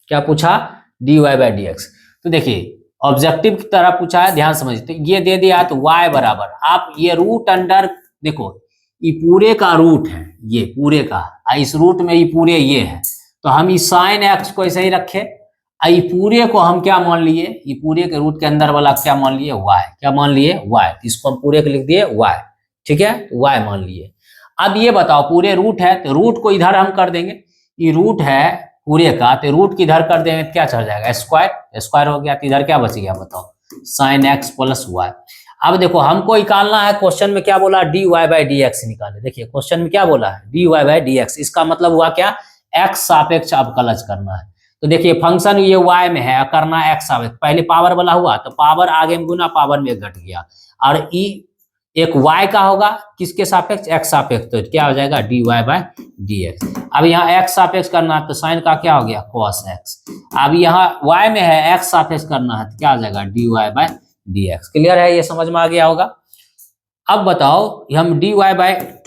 क्या पूछा, dy/dx। तो देखिए ऑब्जेक्टिव की तरह पूछा है, ध्यान समझिए। तो ये दे दिया तो y बराबर, आप ये देखो ये पूरे का रूट है, ये पूरे का, इस रूट में ये पूरे ये है, तो हम इस साइन x को ऐसे ही रखे, ये पूरे को हम क्या मान लिए, ये पूरे के रूट के अंदर वाला क्या मान लिए, y, क्या मान लिए, y। इसको हम पूरे को लिख दिए y, ठीक है, y मान लिए। अब ये बताओ पूरे रूट है, तो रूट को इधर हम कर देंगे, ये रूट है पूरे का, तो रूट की इधर कर देंगे, क्या चल जाएगा, स्क्वायर हो गया, तो इधर क्या बच गया, बताओ, sin x + y। अब देखो हमको निकालना है, क्वेश्चन में क्या बोला, dy/dx निकाले। देखिए क्वेश्चन में क्या बोला है, dy/dx, इसका मतलब हुआ क्या, x सापेक्ष अवकलज करना है। तो देखिए फंक्शन ये y में है, करना x सापेक्ष, पहले पावर वाला हुआ तो पावर आगे में गुना, पावर में घट गया, और ई एक y का होगा किसके सापेक्ष, x सापेक्ष, तो क्या हो जाएगा dy बाय dx। अब यहाँ x सापेक्ष करना है तो साइन का क्या हो गया cos x। अब यहाँ y में है x सापेक्ष करना है तो क्या हो जाएगा dy बाय dx। क्लियर है, ये समझ में आ गया होगा। अब बताओ हम dy बाय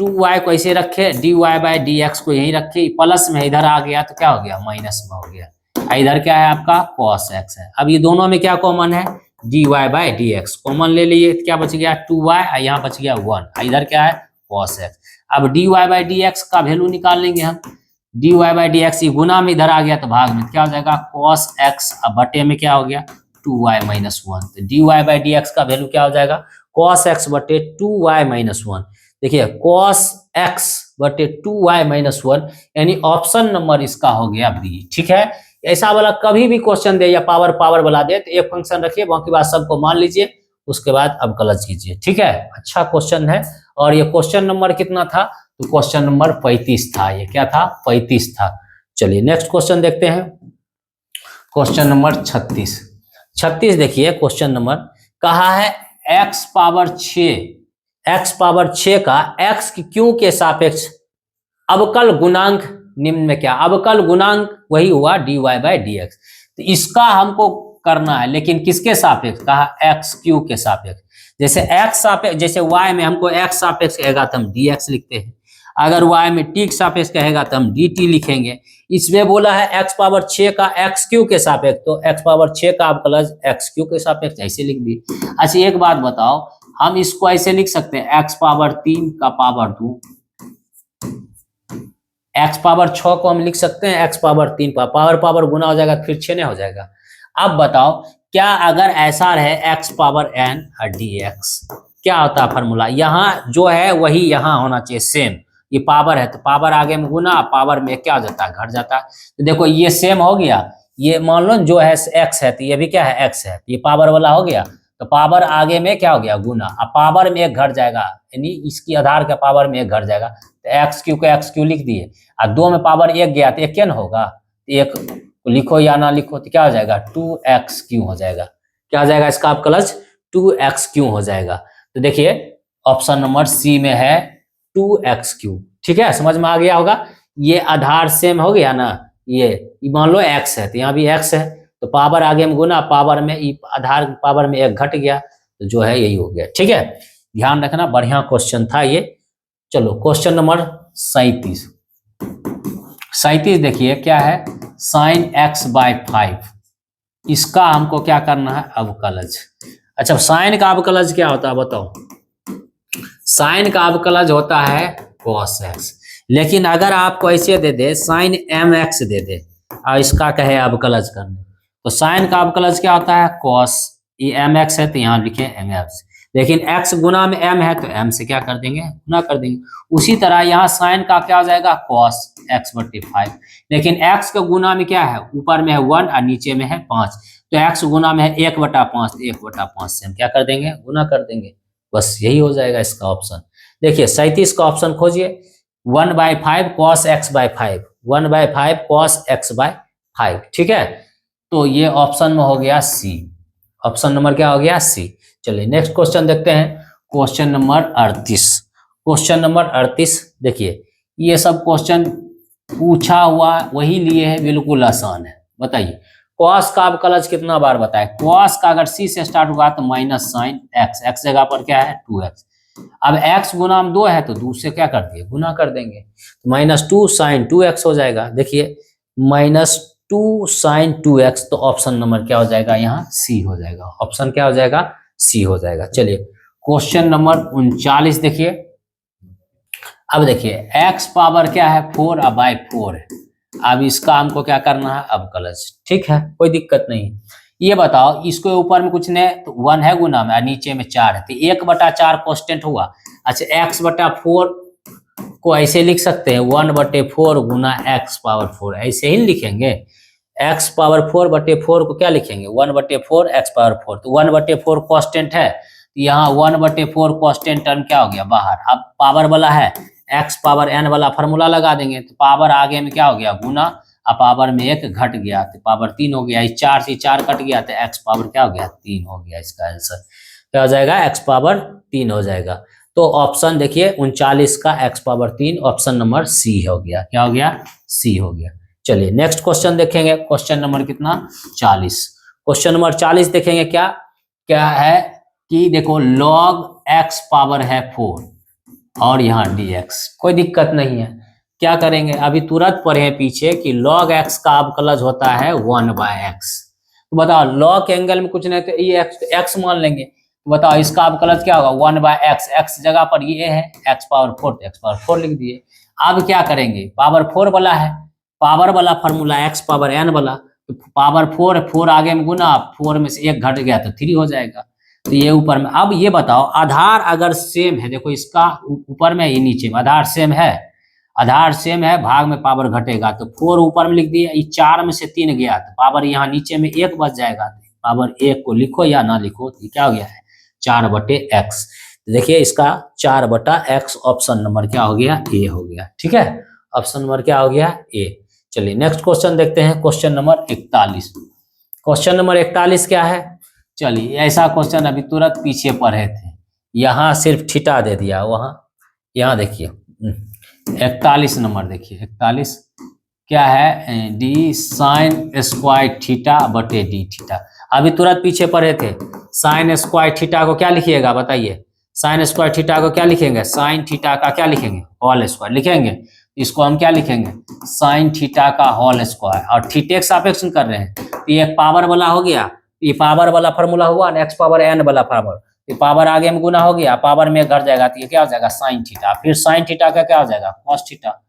2y को ऐसे रखे, dy बाय dx को यहीं रखे, प्लस में इधर आ गया तो क्या हो गया माइनस में हो गया। इधर क्या है आपका cos x है। अब ये दोनों में क्या कॉमन है dy बाय dx कॉमन ले लिए, क्या बच गया 2y, यहाँ बच गया 1, इधर क्या है cos x। अब dy बाय dx का वैल्यू निकाल लेंगे हम, dy बाय dx, ये गुना में इधर आ गया तो भाग में क्या हो जाएगा cos x, अब बटे में क्या हो गया 2y माइनस 1, तो dy बाय dx का वैल्यू क्या हो जाएगा cos x बटे 2y माइनस 1। देखिए cos x बटे 2y माइनस 1, यानी ऑप्शन नंबर इसका हो गया बी। ठीक है, ऐसा वाला कभी भी क्वेश्चन दे या पावर वाला दे तो एक फंक्शन रखिए, बाकी बात सबको मान लीजिए, उसके बाद अब कलज कीजिए। ठीक है, अच्छा क्वेश्चन है। और ये क्वेश्चन नंबर कितना था, तो क्वेश्चन नंबर 35 था। ये क्या था 35 था। चलिए नेक्स्ट क्वेश्चन देखते हैं, क्वेश्चन नंबर 36 देखिए क्वेश्चन नंबर, कहा है x पावर 6 का x की क्यू के सापेक्ष अवकल गुणांक निम्न में क्या, अवकल गुणांक वही हुआ dy बाय dx, तो इसका हमको करना है, लेकिन किसके सापेक्ष, कहा x क्यू के सापेक्ष। जैसे x सापेक्ष, जैसे y में हमको x सापेक्ष कहेगा तो हम dx लिखते हैं, अगर y में t के सापेक्ष कहेगा तो हम dt लिखेंगे। इसमें बोला है x पावर 6 का x क्यू के सापेक्ष, तो x पावर 6 का अवकलज x क्यू के सापेक्ष ऐसे लिख दी। अच्छा एक बात बताओ, हम इसको ऐसे लिख सकते हैं x पावर 3 का पावर 2, x पावर 6 को हम लिख सकते हैं x पावर 3 पावर गुना हो जाएगा फिर 6 नहीं हो जाएगा। अब बताओ क्या अगर ऐसा रहे x पावर n और dx, क्या होता है फॉर्मूला, यहाँ जो है वही यहाँ होना चाहिए सेम। ये पावर है तो पावर आगे में गुना, पावर में क्या हो जाता है घट जाता है। तो देखो ये सेम हो गया, ये मान लो जो है x है तो ये भी क्या है x है, ये पावर वाला हो गया, तो पावर आगे में क्या हो गया गुना, अब पावर में एक घट जाएगा, यानी इसकी आधार के पावर में एक घट जाएगा, तो एक्स क्यू को एक्स क्यू लिख दिए, और 2 में पावर एक गया तो एक क्या होगा, एक लिखो या ना लिखो तो क्या हो जाएगा 2x क्यू हो जाएगा। क्या हो जाएगा इसका अवकलज 2x क्यू हो जाएगा। तो देखिए ऑप्शन नंबर सी में है 2x क्यू। ठीक है, समझ में आ गया होगा। ये आधार सेम हो गया ना, ये मान लो x है तो यहाँ भी x है, तो पावर आगे में गुना, पावर में आधार पावर में एक घट गया, तो जो है यही हो गया। ठीक है, ध्यान रखना, बढ़िया क्वेश्चन था ये। चलो क्वेश्चन नंबर 37 देखिए क्या है, साइन x बाय 5, इसका हमको क्या करना है अवकलज। अच्छा साइन का अवकलज क्या होता है बताओ, साइन का अवकलज होता है cos x, लेकिन अगर आपको ऐसे दे दे साइन mx दे दे और इसका कहे अवकलज करने, तो साइन का अवकलज क्या होता है cos, ये mx है तो यहाँ लिखे mx, लेकिन x गुना में m है तो m से क्या कर देंगे गुना कर देंगे। उसी तरह यहाँ साइन का क्या हो जाएगा cos x बटे 5, लेकिन x के गुना में क्या है, ऊपर में है 1 और नीचे में है 5, तो x गुना में है 1/5, 1/5 से हम क्या कर देंगे गुना कर देंगे, बस यही हो जाएगा इसका ऑप्शन। देखिए 37 का ऑप्शन खोजिए, 1/5 cos x by 5, 1/5 cos x by 5। ठीक है, तो ये ऑप्शन में हो गया सी, ऑप्शन नंबर क्या हो गया सी। चलिए नेक्स्ट क्वेश्चन देखते हैं, क्वेश्चन नंबर 38। क्वेश्चन नंबर 38 देखिए, ये सब क्वेश्चन पूछा हुआ वही लिए है, बिल्कुल आसान है। बताइए cos का अवकलज कितना बार बताए, cos का अगर c से स्टार्ट होगा तो माइनस साइन x, x जगह पर क्या है 2x, अब x गुना में 2 है तो 2 से क्या कर दिए गुना कर देंगे, तो -2 साइन 2x हो जाएगा। देखिए -2 साइन 2x, तो ऑप्शन नंबर क्या हो जाएगा यहाँ सी हो जाएगा, ऑप्शन क्या हो जाएगा सी हो जाएगा। चलिए क्वेश्चन नंबर 39 देखिए, अब देखिए x पावर क्या है 4 और बाय 4 है, अब इसका हमको क्या करना है अवकलज। ठीक है, कोई दिक्कत नहीं। ये बताओ इसको ऊपर में कुछ नहीं तो 1 है गुना में और नीचे में 4 है, तो 1/4 कांस्टेंट हुआ। अच्छा x/4 को ऐसे लिख सकते हैं 1/4 गुना x पावर 4, ऐसे ही लिखेंगे। x पावर 4/4 को क्या लिखेंगे 1/4 x पावर 4, तो 1/4 कांस्टेंट है, यहाँ 1/4 कांस्टेंट टर्म क्या हो गया बाहर। अब पावर वाला है x पावर n वाला फार्मूला लगा देंगे, तो पावर आगे में क्या हो गया गुना, अब पावर में 1 घट गया तो पावर 3 हो गया, इस 4 से 4 कट गया तो x पावर क्या हो गया 3 हो गया इसका आंसर। क्या हो जाएगा, x पावर 3 हो जाएगा। तो ऑप्शन देखिए 39 का x power 3 option number C हो गया। क्या हो गया, सी हो गया। चलिए नेक्स्ट क्वेश्चन देखेंगे, क्वेश्चन नंबर कितना, 40। क्वेश्चन नंबर 40 देखेंगे क्या क्या है कि देखो log x पावर है 4 और यहाँ dx, कोई दिक्कत नहीं है। क्या करेंगे, अभी तुरंत पढ़े पीछे कि log x का अवकलज होता है 1/x। तो बताओ log के एंगल में कुछ नहीं तो ये x मान लेंगे। तो बताओ इसका अवकलज क्या होगा, 1/x, x जगह पर ये है x पावर 4 तो x पावर 4 लिख दिए। अब क्या करेंगे, पावर 4 वाला है, पावर वाला फॉर्मूला x पावर n वाला, तो पावर 4 आगे में गुना, 4 में से 1 घट गया तो 3 हो जाएगा। तो ये ऊपर में। अब ये बताओ आधार अगर सेम है, देखो इसका ऊपर में ये नीचे में आधार सेम है, आधार सेम है, भाग में पावर घटेगा तो 4 ऊपर में लिख दिया, ये 4 में से 3 गया तो पावर यहाँ नीचे में 1 बच जाएगा। पावर 1 को लिखो या ना लिखो, तो क्या हो गया है 4/x। देखिए इसका 4/x ऑप्शन नंबर क्या हो गया, ए हो गया। ठीक है, ऑप्शन नंबर क्या हो गया, ए। चलिए नेक्स्ट क्वेश्चन देखते हैं, क्वेश्चन नंबर 41। क्वेश्चन नंबर 41 क्या है, चलिए ऐसा क्वेश्चन अभी तुरंत पीछे पढ़े थे, यहाँ सिर्फ थीटा दे दिया, वहाँ यहाँ देखिए 41 नंबर देखिए, 41 क्या है, डी साइन स्क्वायर थीटा बटे डी थीटा। अभी तुरंत पीछे पढ़े थे, साइन स्क्वायर थीटा को क्या लिखिएगा बताइए, साइन स्क्वायर थीटा को क्या लिखेंगे, साइन थीटा का क्या लिखेंगे, होल स्क्वायर लिखेंगे। इसको हम क्या लिखेंगे, साइन थीटा का होल स्क्वायर, और थीटा के सापेक्ष कर रहे हैं तो ये पावर वाला हो गया, ये पावर वाला फॉर्मूला हुआ ना, x पावर n वाला पावर, ये पावर आगे में गुना हो गया, पावर में घट जाएगा तो ये क्या हो जाएगा साइन थीटा, फिर साइन थीटा का क्या हो जाएगा कॉस थीटा।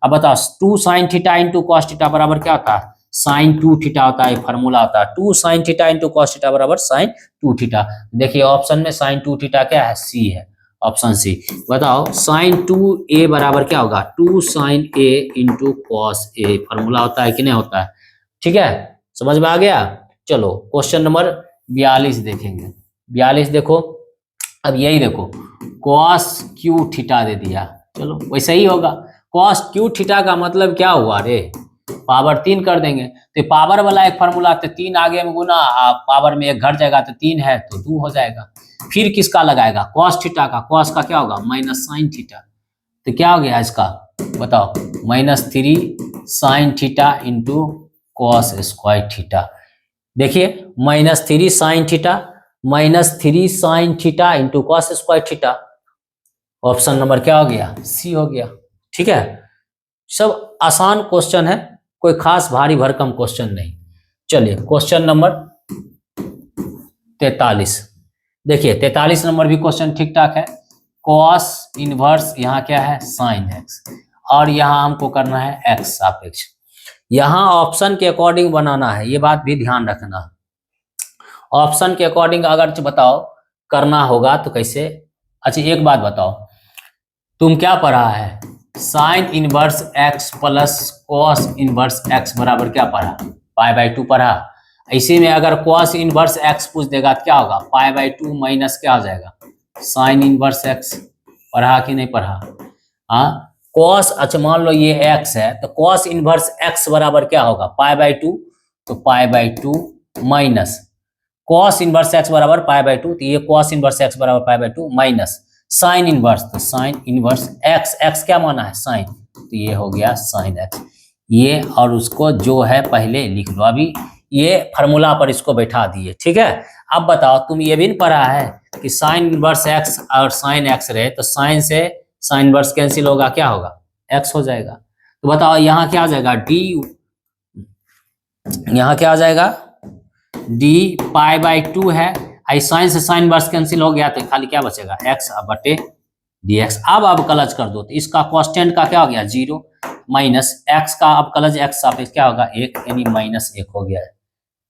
अब बताओ 2 sine theta into cos theta बराबर क्या होता है, साइन 2 थीटा होता है, फॉर्मूला होता है 2 sine theta into cos theta बराबर साइन 2 थीटा। देखिए ऑप्शन में साइन 2 थीटा क्या है, सी है, ऑप्शन सी। बताओ साइन 2a बराबर क्या होगा, 2 sine a into cos a, formula होता है कि नहीं होता है। ठीक है, समझ में आ गया। चलो क्वेश्चन नंबर 42 देखेंगे। 42 देखो, अब यही देखो cos q थीटा दे दिया, चलो वैसे ही होगा। cos q थीटा का मतलब क्या हुआ रे, पावर 3 कर देंगे, तो पावर वाला एक फॉर्मूला, तो 3 आगे में गुना, पावर में 1 घट जाएगा तो 3 है तो 2 हो जाएगा। फिर किसका लगाएगा, cos थीटा का, cos का क्या होगा माइनस साइन थीटा, तो क्या हो गया इसका बताओ, -3 sine theta into cos square theta. देखिए -3 sine theta, -3 sine theta into cos square theta, option number क्या हो गया, सी हो गया। ठीक है, सब आसान क्वेश्चन है, कोई खास भारी भरकम क्वेश्चन नहीं। चलिए क्वेश्चन नंबर 43 देखिए, 43 नंबर भी क्वेश्चन ठीक ठाक है। कॉस इनवर्स यहाँ क्या है साइन एक्स, और यहाँ हमको करना है एक्स सापेक्ष। यहाँ ऑप्शन के अकॉर्डिंग बनाना है, ये बात भी ध्यान रखना। ऑप्शन के अकॉर्डिंग अगर बताओ करना होगा तो कैसे। अच्छा एक बात बताओ, तुम क्या पढ़ा है, sign inverse x plus cos inverse x बराबर क्या पढ़ा, π/2 पढ़ा। इसी में अगर कॉस इनवर्स एक्स पूछ देगा तो क्या होगा, π/2 माइनस क्या हो जाएगा साइन इनवर्स एक्स, पढ़ा कि नहीं पढ़ा। हाँ कॉस, अच्छा मान लो ये एक्स है तो कॉस इनवर्स एक्स बराबर क्या होगा π/2, तो π/2 माइनस कॉस इनवर्स एक्स बराबर π/2, तो ये कॉस इनवर्स एक्स बराबर π/2 माइनस साइन इनवर्स, तो साइन इनवर्स एक्स, एक्स क्या माना है साइन, तो ये हो गया साइन एक्स। ये और उसको जो है पहले लिख लो, अभी ये फार्मूला पर इसको बैठा दिए। ठीक है, अब बताओ तुम ये भी पढ़ा है कि साइन इनवर्स एक्स और साइन एक्स रहे तो साइन से साइन इनवर्स कैंसिल होगा, क्या होगा एक्स हो जाएगा। तो बताओ यहाँ क्या आ जाएगा डी, यहाँ क्या आ जाएगा डी π/2 है, आई साइन से साइन इनवर्स कैंसिल हो गया तो खाली क्या बचेगा एक्स बटे डी एक्स। अब अवकलज कर दो तो इसका कांस्टेंट का क्या हो गया 0, माइनस एक्स का अवकलज एक्स सापेक्ष क्या होगा 1, यानी -1 हो गया है।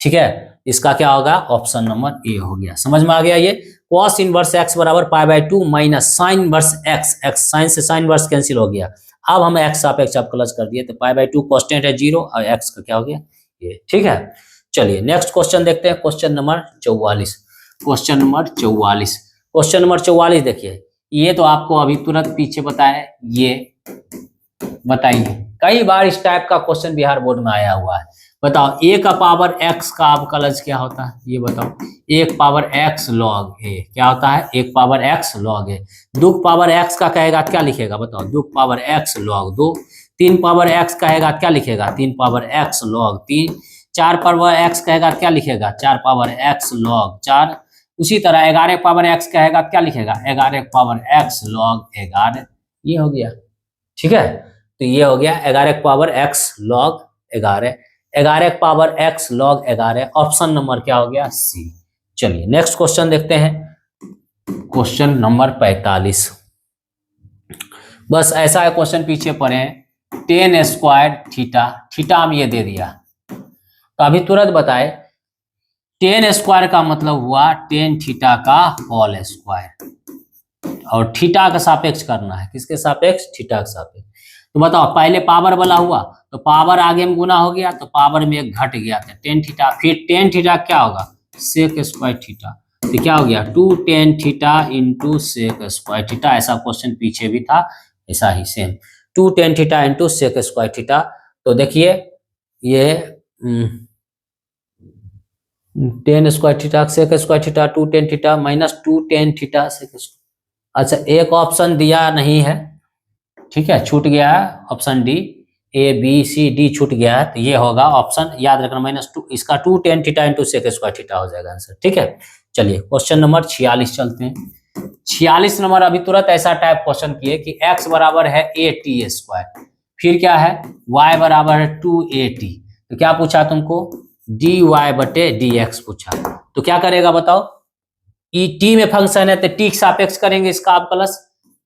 ठीक है, इसका क्या होगा ऑप्शन नंबर ए हो गया। समझ में आ गया ये, cos इनवर्स एक्स बराबर π/2 minus sine inverse x, x sine से साइन इनवर्स कैंसिल हो गया। अब हम एक्स सापेक्ष अवकलज कर दिए तो π/2 कांस्टेंट है 0 और एक्स का क्या हो गया ये। ठीक है, चलिए नेक्स्ट क्वेश्चन देखते हैं, question number 44। Question number 44, question number 44 देखिए, ये तो आपको अभी तुरंत पीछे बताया, ये बताइए कई बार इस टाइप का क्वेश्चन बिहार बोर्ड में आया हुआ है। बताओ ए का पावर एक्स का अवकलज क्या होता है, ये बताओ। एक पावर एक्स लॉग ए क्या होता है, एक पावर एक्स लॉग ए। दो पावर एक्स का कहेगा क्या लिखेगा, बताओ। दो पावर एक्स लॉग दो। तीन पावर एक्स कहेगा क्या लिखेगा, तीन पावर एक्स लॉग तीन। चार पावर एक्स कहेगा क्या लिखेगा, चार पावर एक्स लॉग चार। उसी तरह 11 पावर एक्स कहेगा क्या लिखेगा, 11 पावर एक्स लॉग 11। ये हो गया, ठीक है। तो ये हो गया 11 power x log 11, 11 power x log 11। Option number क्या हो गया, सी। चलिए नेक्स्ट क्वेश्चन देखते हैं, क्वेश्चन नंबर 45। बस ऐसा है क्वेश्चन, पीछे पढ़े हैं। टेन स्क्वायर थीटा, थीटा हम ये दे दिया, तो अभी तुरंत बताए टेन स्क्वायर का मतलब हुआ टेन थीटा का होल स्क्वायर, और थीटा का सापेक्ष करना है, किसके सापेक्ष, थीटा के सापेक्ष। तो बताओ पहले पावर वाला हुआ तो पावर आगे में गुना हो गया, तो पावर में एक घट गया था टेन थीटा, फिर टेन थीटा क्या होगा, सेक स्क्वायर थीटा। तो क्या हो गया, 2 tan theta into sec square theta. ऐसा क्वेश्चन पीछे भी था, ऐसा ही same 2 tan theta into sec square theta. तो देखिए ये 10 square theta sec square theta 2 tan theta minus 2 tan theta sec square. अच्छा एक ऑप्शन दिया नहीं है, ठीक है, छूट गया है option D, A B C D छूट गया है, तो ये होगा ऑप्शन, याद रखना -2, इसका 2 tan theta into sec square theta हो जाएगा आंसर, ठीक है। चलिए क्वेश्चन नंबर 46 चलते हैं। 46 नंबर अभी तुरंत ऐसा टाइप क्वेश्चन किए कि x बराबर है ए टी स्क्वायर, फिर क्या है y बराबर है 2at, तो क्या पूछा तुमको, dy बटे dx पूछा। तो क्या करेगा बताओ, ई टी में फंक्शन है तो टी के सापेक्ष करेंगे इसका अवकलज,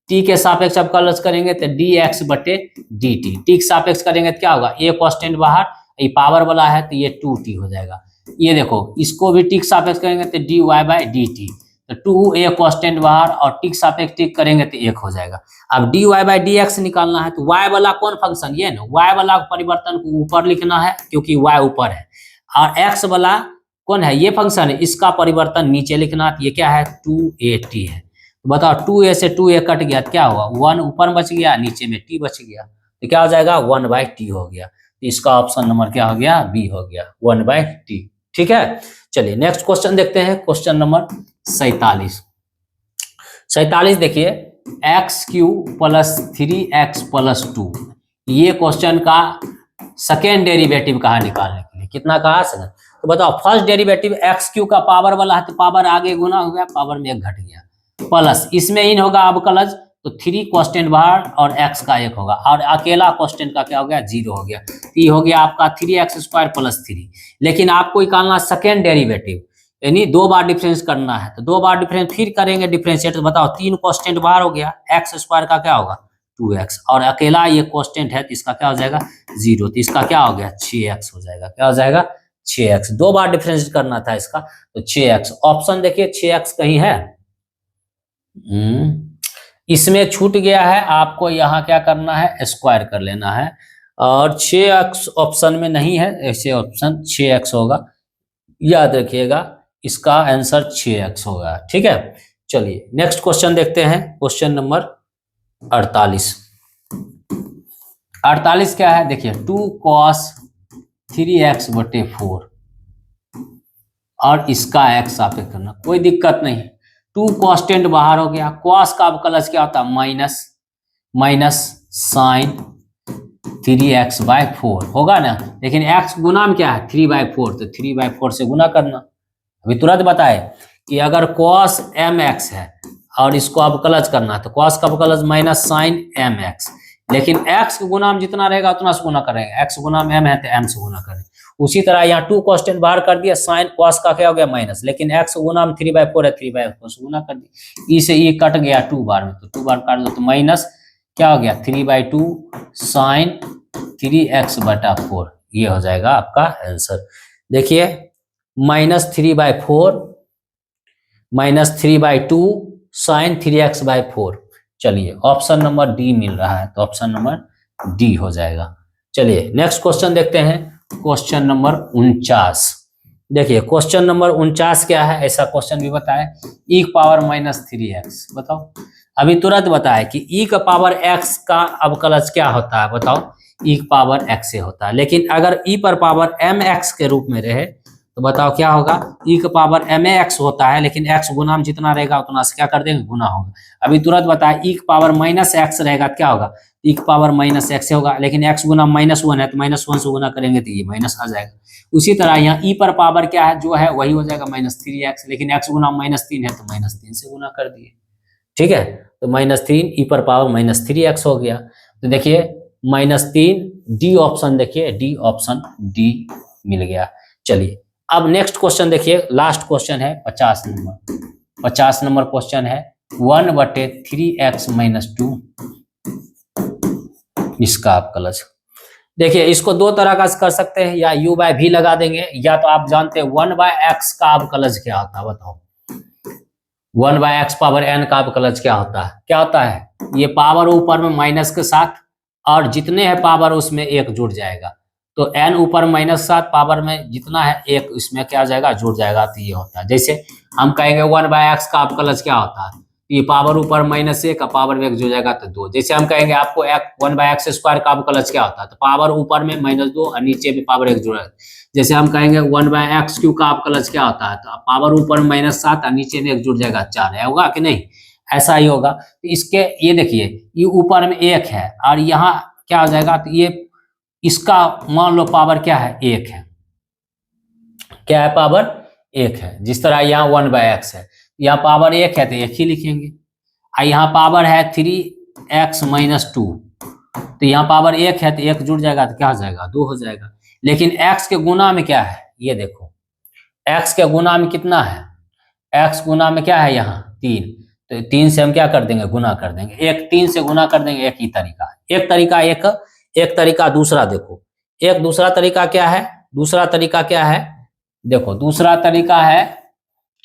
टी के सापेक्ष अवकलज करेंगे तो dx बटे dt, टी के सापेक्ष करेंगे तो क्या होगा, ए कांस्टेंट बाहर, ये पावर वाला है तो ये 2t हो जाएगा। ये देखो इसको भी टी के सापेक्ष करेंगे तो dy बाई dt, तो 2 ए कांस्टेंट बाहर और टी के सापेक्ष टी करेंगे तो 1 हो जाएगा। अब dy बाई dx निकालना है, तो y वाला कौन फंक्शन, ये ना y वाला परिवर्तन को ऊपर लिखना है क्योंकि y ऊपर है, और x वाला कौन है, ये फंक्शन है, इसका परिवर्तन नीचे लिखना है, ये क्या है 2at है। तो बताओ 2a से 2a कट गया तो क्या हुआ, 1 ऊपर बच गया, नीचे में t बच गया, तो क्या हो जाएगा 1/t हो गया। तो इसका ऑप्शन नंबर क्या हो गया, बी हो गया 1/t, ठीक है। चलिए नेक्स्ट क्वेश्चन देखते हैं, क्वेश्चन नंबर 47 देखिए, x³ प्लस 3x प्लस 2, ये क्वेश्चन का सेकेंड डेरिवेटिव कहा निकालने के लिए, कितना कहा सेकंड। तो बताओ फर्स्ट डेरिवेटिव x³ का पावर वाला है तो पावर आगे गुना हो गया, पावर में 1 घट गया, प्लस इसमें इन होगा अवकलज, तो 3 कांस्टेंट बाहर और x का 1 होगा, और अकेला कांस्टेंट का क्या हो गया 0 हो गया। ये हो गया आपका 3x² प्लस 3। लेकिन आपको निकालना सेकेंड डेरिवेटिव, यानी 2 बार डिफरेंस करना है, तो 2 बार डिफरेंस फिर करेंगे डिफरेंशिएट, तो बताओ 3 कांस्टेंट बाहर हो गया, x² का क्या होगा 2x, और अकेला ये कांस्टेंट है तो इसका क्या हो जाएगा 0, तो इसका क्या हो गया 6x हो जाएगा, क्या हो जाएगा 6x। 2 बार डिफरेंस करना था इसका, तो 6x। ऑप्शन देखिए 6x कहीं है, इसमें छूट गया है, आपको यहाँ क्या करना है स्क्वायर कर लेना है, और 6x ऑप्शन में नहीं है, ऐसे ऑप्शन 6x होगा, याद रखिएगा इसका आंसर 6x होगा, ठीक है। चलिए नेक्स्ट क्वेश्चन देखते हैं, क्वेश्चन नंबर 48 क्या है, देखिए 2 cos 3x बटे 4, और इसका x सापेक्ष करना, कोई दिक्कत नहीं, 2 कांस्टेंट बाहर हो गया, cos का अवकलज क्या होता है माइनस साइन 3x/4 होगा ना, लेकिन x गुना में क्या है 3/4, तो 3/4 से गुना करना। अभी तुरंत बताए कि अगर cos mx है और इसको अवकलज करना है, तो cos का अवकलज माइनस साइन mx, लेकिन x गुना में जितना रहेगा उतना से गुना करेंगे, x गुना में m है तो m से गुना करें। उसी तरह यहाँ 2 कांस्टेंट बाहर कर दिया, साइन cos का क्या हो गया माइनस, लेकिन x गुना में 3/4 है, 3/4 से गुना कर दिया, ई से ई कट गया 2 बार में, तो 2 बार काट दो तो माइनस क्या हो गया 3/2 साइन 3x/4, ये हो जाएगा आपका आंसर। देखिए -3/4 -3/2 साइन 3x/4। चलिए ऑप्शन नंबर डी मिल रहा है, तो ऑप्शन नंबर डी हो जाएगा। चलिए नेक्स्ट क्वेश्चन देखते हैं, क्वेश्चन नंबर 49। देखिए क्वेश्चन नंबर 49 क्या है, ऐसा क्वेश्चन भी बताए, e की पावर -3x, बताओ। अभी तुरंत बताए कि e का पावर x का अवकलज क्या होता है, बताओ। ई पावर एक्स से होता है। लेकिन अगर ई पर पावर एम एक्स के रूप में रहे तो बताओ क्या होगा, ई का पावर एम एक्स होता है, लेकिन एक्स गुना में जितना रहेगा उतना से क्या कर देंगे, गुना होगा। अभी तुरंत बताए ई का पावर माइनस एक्स रहेगा तो क्या होगा, ई का पावर माइनस एक्स होगा, लेकिन एक्स गुना माइनस वन है तो माइनस वन से गुना करेंगे तो ये माइनस आ जाएगा। उसी तरह यहाँ ई पर पावर क्या है, जो है वही हो जाएगा माइनस थ्री एक्स, लेकिन एक्स गुना माइनस तीन है तो माइनस तीन से गुना कर दिए। ठीक है, तो माइनस तीन ई पर पावर माइनस थ्री एक्स हो गया। तो देखिए माइनस तीन, डी ऑप्शन देखिए, डी ऑप्शन डी मिल गया। चलिए अब नेक्स्ट क्वेश्चन देखिए, लास्ट क्वेश्चन है 50 नंबर। 50 नंबर क्वेश्चन है 1/3x - 2 इसका आप कलज। देखिए इसको दो तरह का कर सकते हैं, या u/v लगा देंगे, या तो आप जानते हैं 1/x का आप कलज क्या होता है, बताओ 1/x पावर n का आप कलज क्या होता है, क्या होता है, ये पावर ऊपर में माइनस के साथ और जितने हैं पावर उसमें एक जुड़ जाएगा, तो n ऊपर माइनस 7 पावर में जितना है एक इसमें क्या आ जाएगा, जुड़ जाएगा, तो ये होता है। जैसे हम कहेंगे 1/x का आप कलज क्या होता है, ये पावर ऊपर माइनस 1 का पावर में एक जुड़ जाएगा तो 2। जैसे हम कहेंगे आपको 1/x स्क्वायर का आप कलज क्या होता है, तो पावर ऊपर में -2 और नीचे में पावर 1 जुड़ा है। जैसे हम कहेंगे 1/x³ का आप कलज क्या होता है, तो पावर ऊपर में -7 और नीचे में एक जुड़ जाएगा 4 है, होगा कि नहीं, ऐसा ही होगा। तो इसके ये देखिए ये ऊपर में 1 है और यहाँ क्या हो जाएगा, तो ये इसका मान लो पावर क्या है, 1 है, क्या है, पावर 1 है। जिस तरह यहाँ 1/x है, यहाँ पावर 1 है तो 1 ही लिखेंगे, और यहाँ पावर है 3x - 2, तो यहाँ पावर 1 है तो 1 जुड़ जाएगा तो क्या हो जाएगा, 2 हो जाएगा। लेकिन x के गुना में क्या है, ये देखो x के गुना में कितना है, x गुना में क्या है यहाँ 3, तो 3 से हम क्या कर देंगे, गुना कर देंगे, एक 3 से गुना कर देंगे, एक ही तरीका, एक तरीका दूसरा देखो, एक दूसरा तरीका क्या है, दूसरा तरीका क्या है, देखो दूसरा तरीका है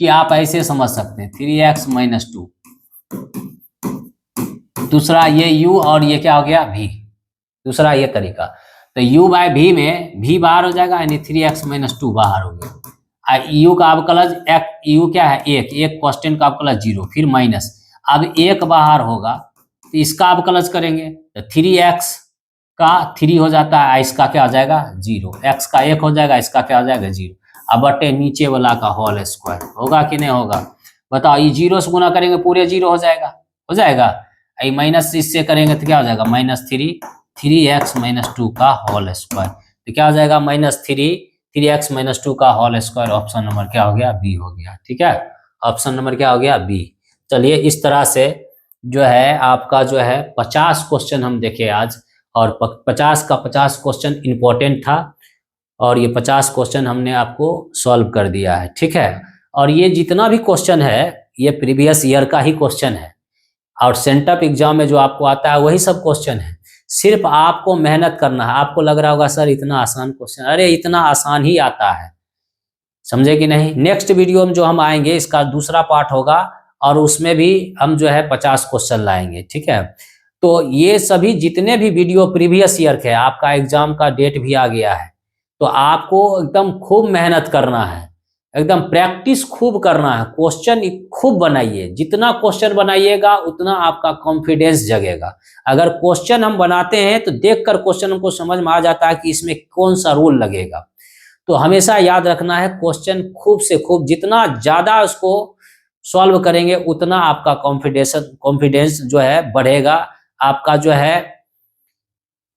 कि आप ऐसे समझ सकते हैं 3x - 2, दूसरा ये u और ये क्या हो गया v, दूसरा ये तरीका, तो u/v में v बाहर हो जाएगा, यानी 3x - 2 बाहर हो गया, u का अवकलज u क्या है, एक कांस्टेंट का अवकलज 0, फिर माइनस, अब 1 बाहर होगा तो इसका अवकलज करेंगे तो 3x का 3 हो जाता है, इसका क्या हो जाएगा 0, x का 1 हो जाएगा, इसका क्या हो जाएगा 0, अब बटे नीचे वाला का होल स्क्वायर, होगा कि नहीं होगा, बताओ। ये 0 से गुना करेंगे पूरे 0 हो जाएगा, हो जाएगा, ये माइनस इससे करेंगे तो क्या हो जाएगा, -3x - 2 का होल स्क्वायर, तो क्या हो जाएगा -3x - 2 का होल स्क्वायर। ऑप्शन नंबर क्या हो गया, बी हो गया। ठीक है, ऑप्शन नंबर क्या हो गया, बी। चलिए इस तरह से जो है आपका जो है 50 क्वेश्चन हम देखे आज, और 50 का 50 क्वेश्चन इंपॉर्टेंट था, और ये 50 क्वेश्चन हमने आपको सॉल्व कर दिया है। ठीक है, और ये जितना भी क्वेश्चन है ये प्रीवियस ईयर का ही क्वेश्चन है, और सेंटअप एग्जाम में जो आपको आता है वही सब क्वेश्चन है, सिर्फ आपको मेहनत करना है। आपको लग रहा होगा सर इतना आसान क्वेश्चन, अरे इतना आसान ही आता है, समझे कि नहीं। नेक्स्ट वीडियो में जो हम आएंगे इसका दूसरा पार्ट होगा, और उसमें भी हम जो है 50 क्वेश्चन लाएंगे। ठीक है, तो ये सभी जितने भी वीडियो प्रीवियस ईयर के, आपका एग्जाम का डेट भी आ गया है, तो आपको एकदम खूब मेहनत करना है, एकदम प्रैक्टिस खूब करना है, क्वेश्चन खूब बनाइए, जितना क्वेश्चन बनाइएगा उतना आपका कॉन्फिडेंस जगेगा। अगर क्वेश्चन हम बनाते हैं तो देखकर क्वेश्चन हमको समझ में आ जाता है कि इसमें कौन सा रूल लगेगा, तो हमेशा याद रखना है क्वेश्चन खूब से खूब, जितना ज्यादा उसको सॉल्व करेंगे उतना आपका कॉन्फिडेंस जो है बढ़ेगा, आपका जो है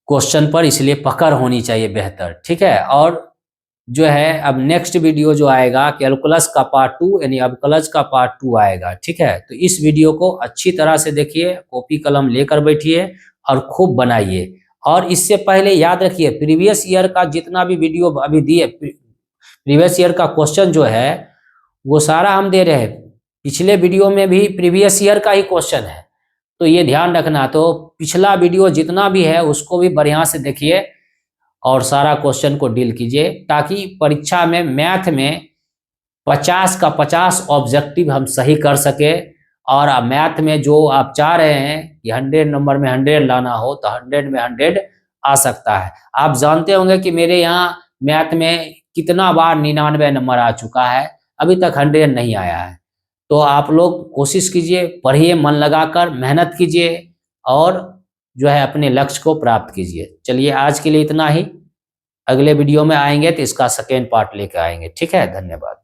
क्वेश्चन पर, इसलिए पकड़ होनी चाहिए बेहतर। ठीक है, और जो है अब नेक्स्ट वीडियो जो आएगा कैलकुलस का पार्ट 2, यानी अवकलज का पार्ट 2 आएगा। ठीक है, तो इस वीडियो को अच्छी तरह से देखिए, कॉपी कलम लेकर बैठिए और खूब बनाइए। और इससे पहले याद रखिए प्रीवियस ईयर का जितना भी वीडियो अभी दिए, प्रीवियस ईयर का क्वेश्चन जो है वो सारा हम दे रहे हैं, पिछले वीडियो में भी प्रीवियस ईयर का ही क्वेश्चन है, तो ये ध्यान रखना। तो पिछला वीडियो जितना भी है उसको भी बढ़िया से देखिए और सारा क्वेश्चन को डील कीजिए, ताकि परीक्षा में मैथ में 50 का 50 ऑब्जेक्टिव हम सही कर सके। और मैथ में जो आप चाह रहे हैं कि 100 नंबर में 100 लाना हो, तो 100 में 100 आ सकता है। आप जानते होंगे कि मेरे यहाँ मैथ में कितना बार 99 नंबर आ चुका है, अभी तक 100 नहीं आया है। तो आप लोग कोशिश कीजिए, पढ़िए, मन लगाकर मेहनत कीजिए, और जो है अपने लक्ष्य को प्राप्त कीजिए। चलिए आज के लिए इतना ही, अगले वीडियो में आएंगे तो इसका सेकेंड पार्ट लेकर आएंगे। ठीक है, धन्यवाद।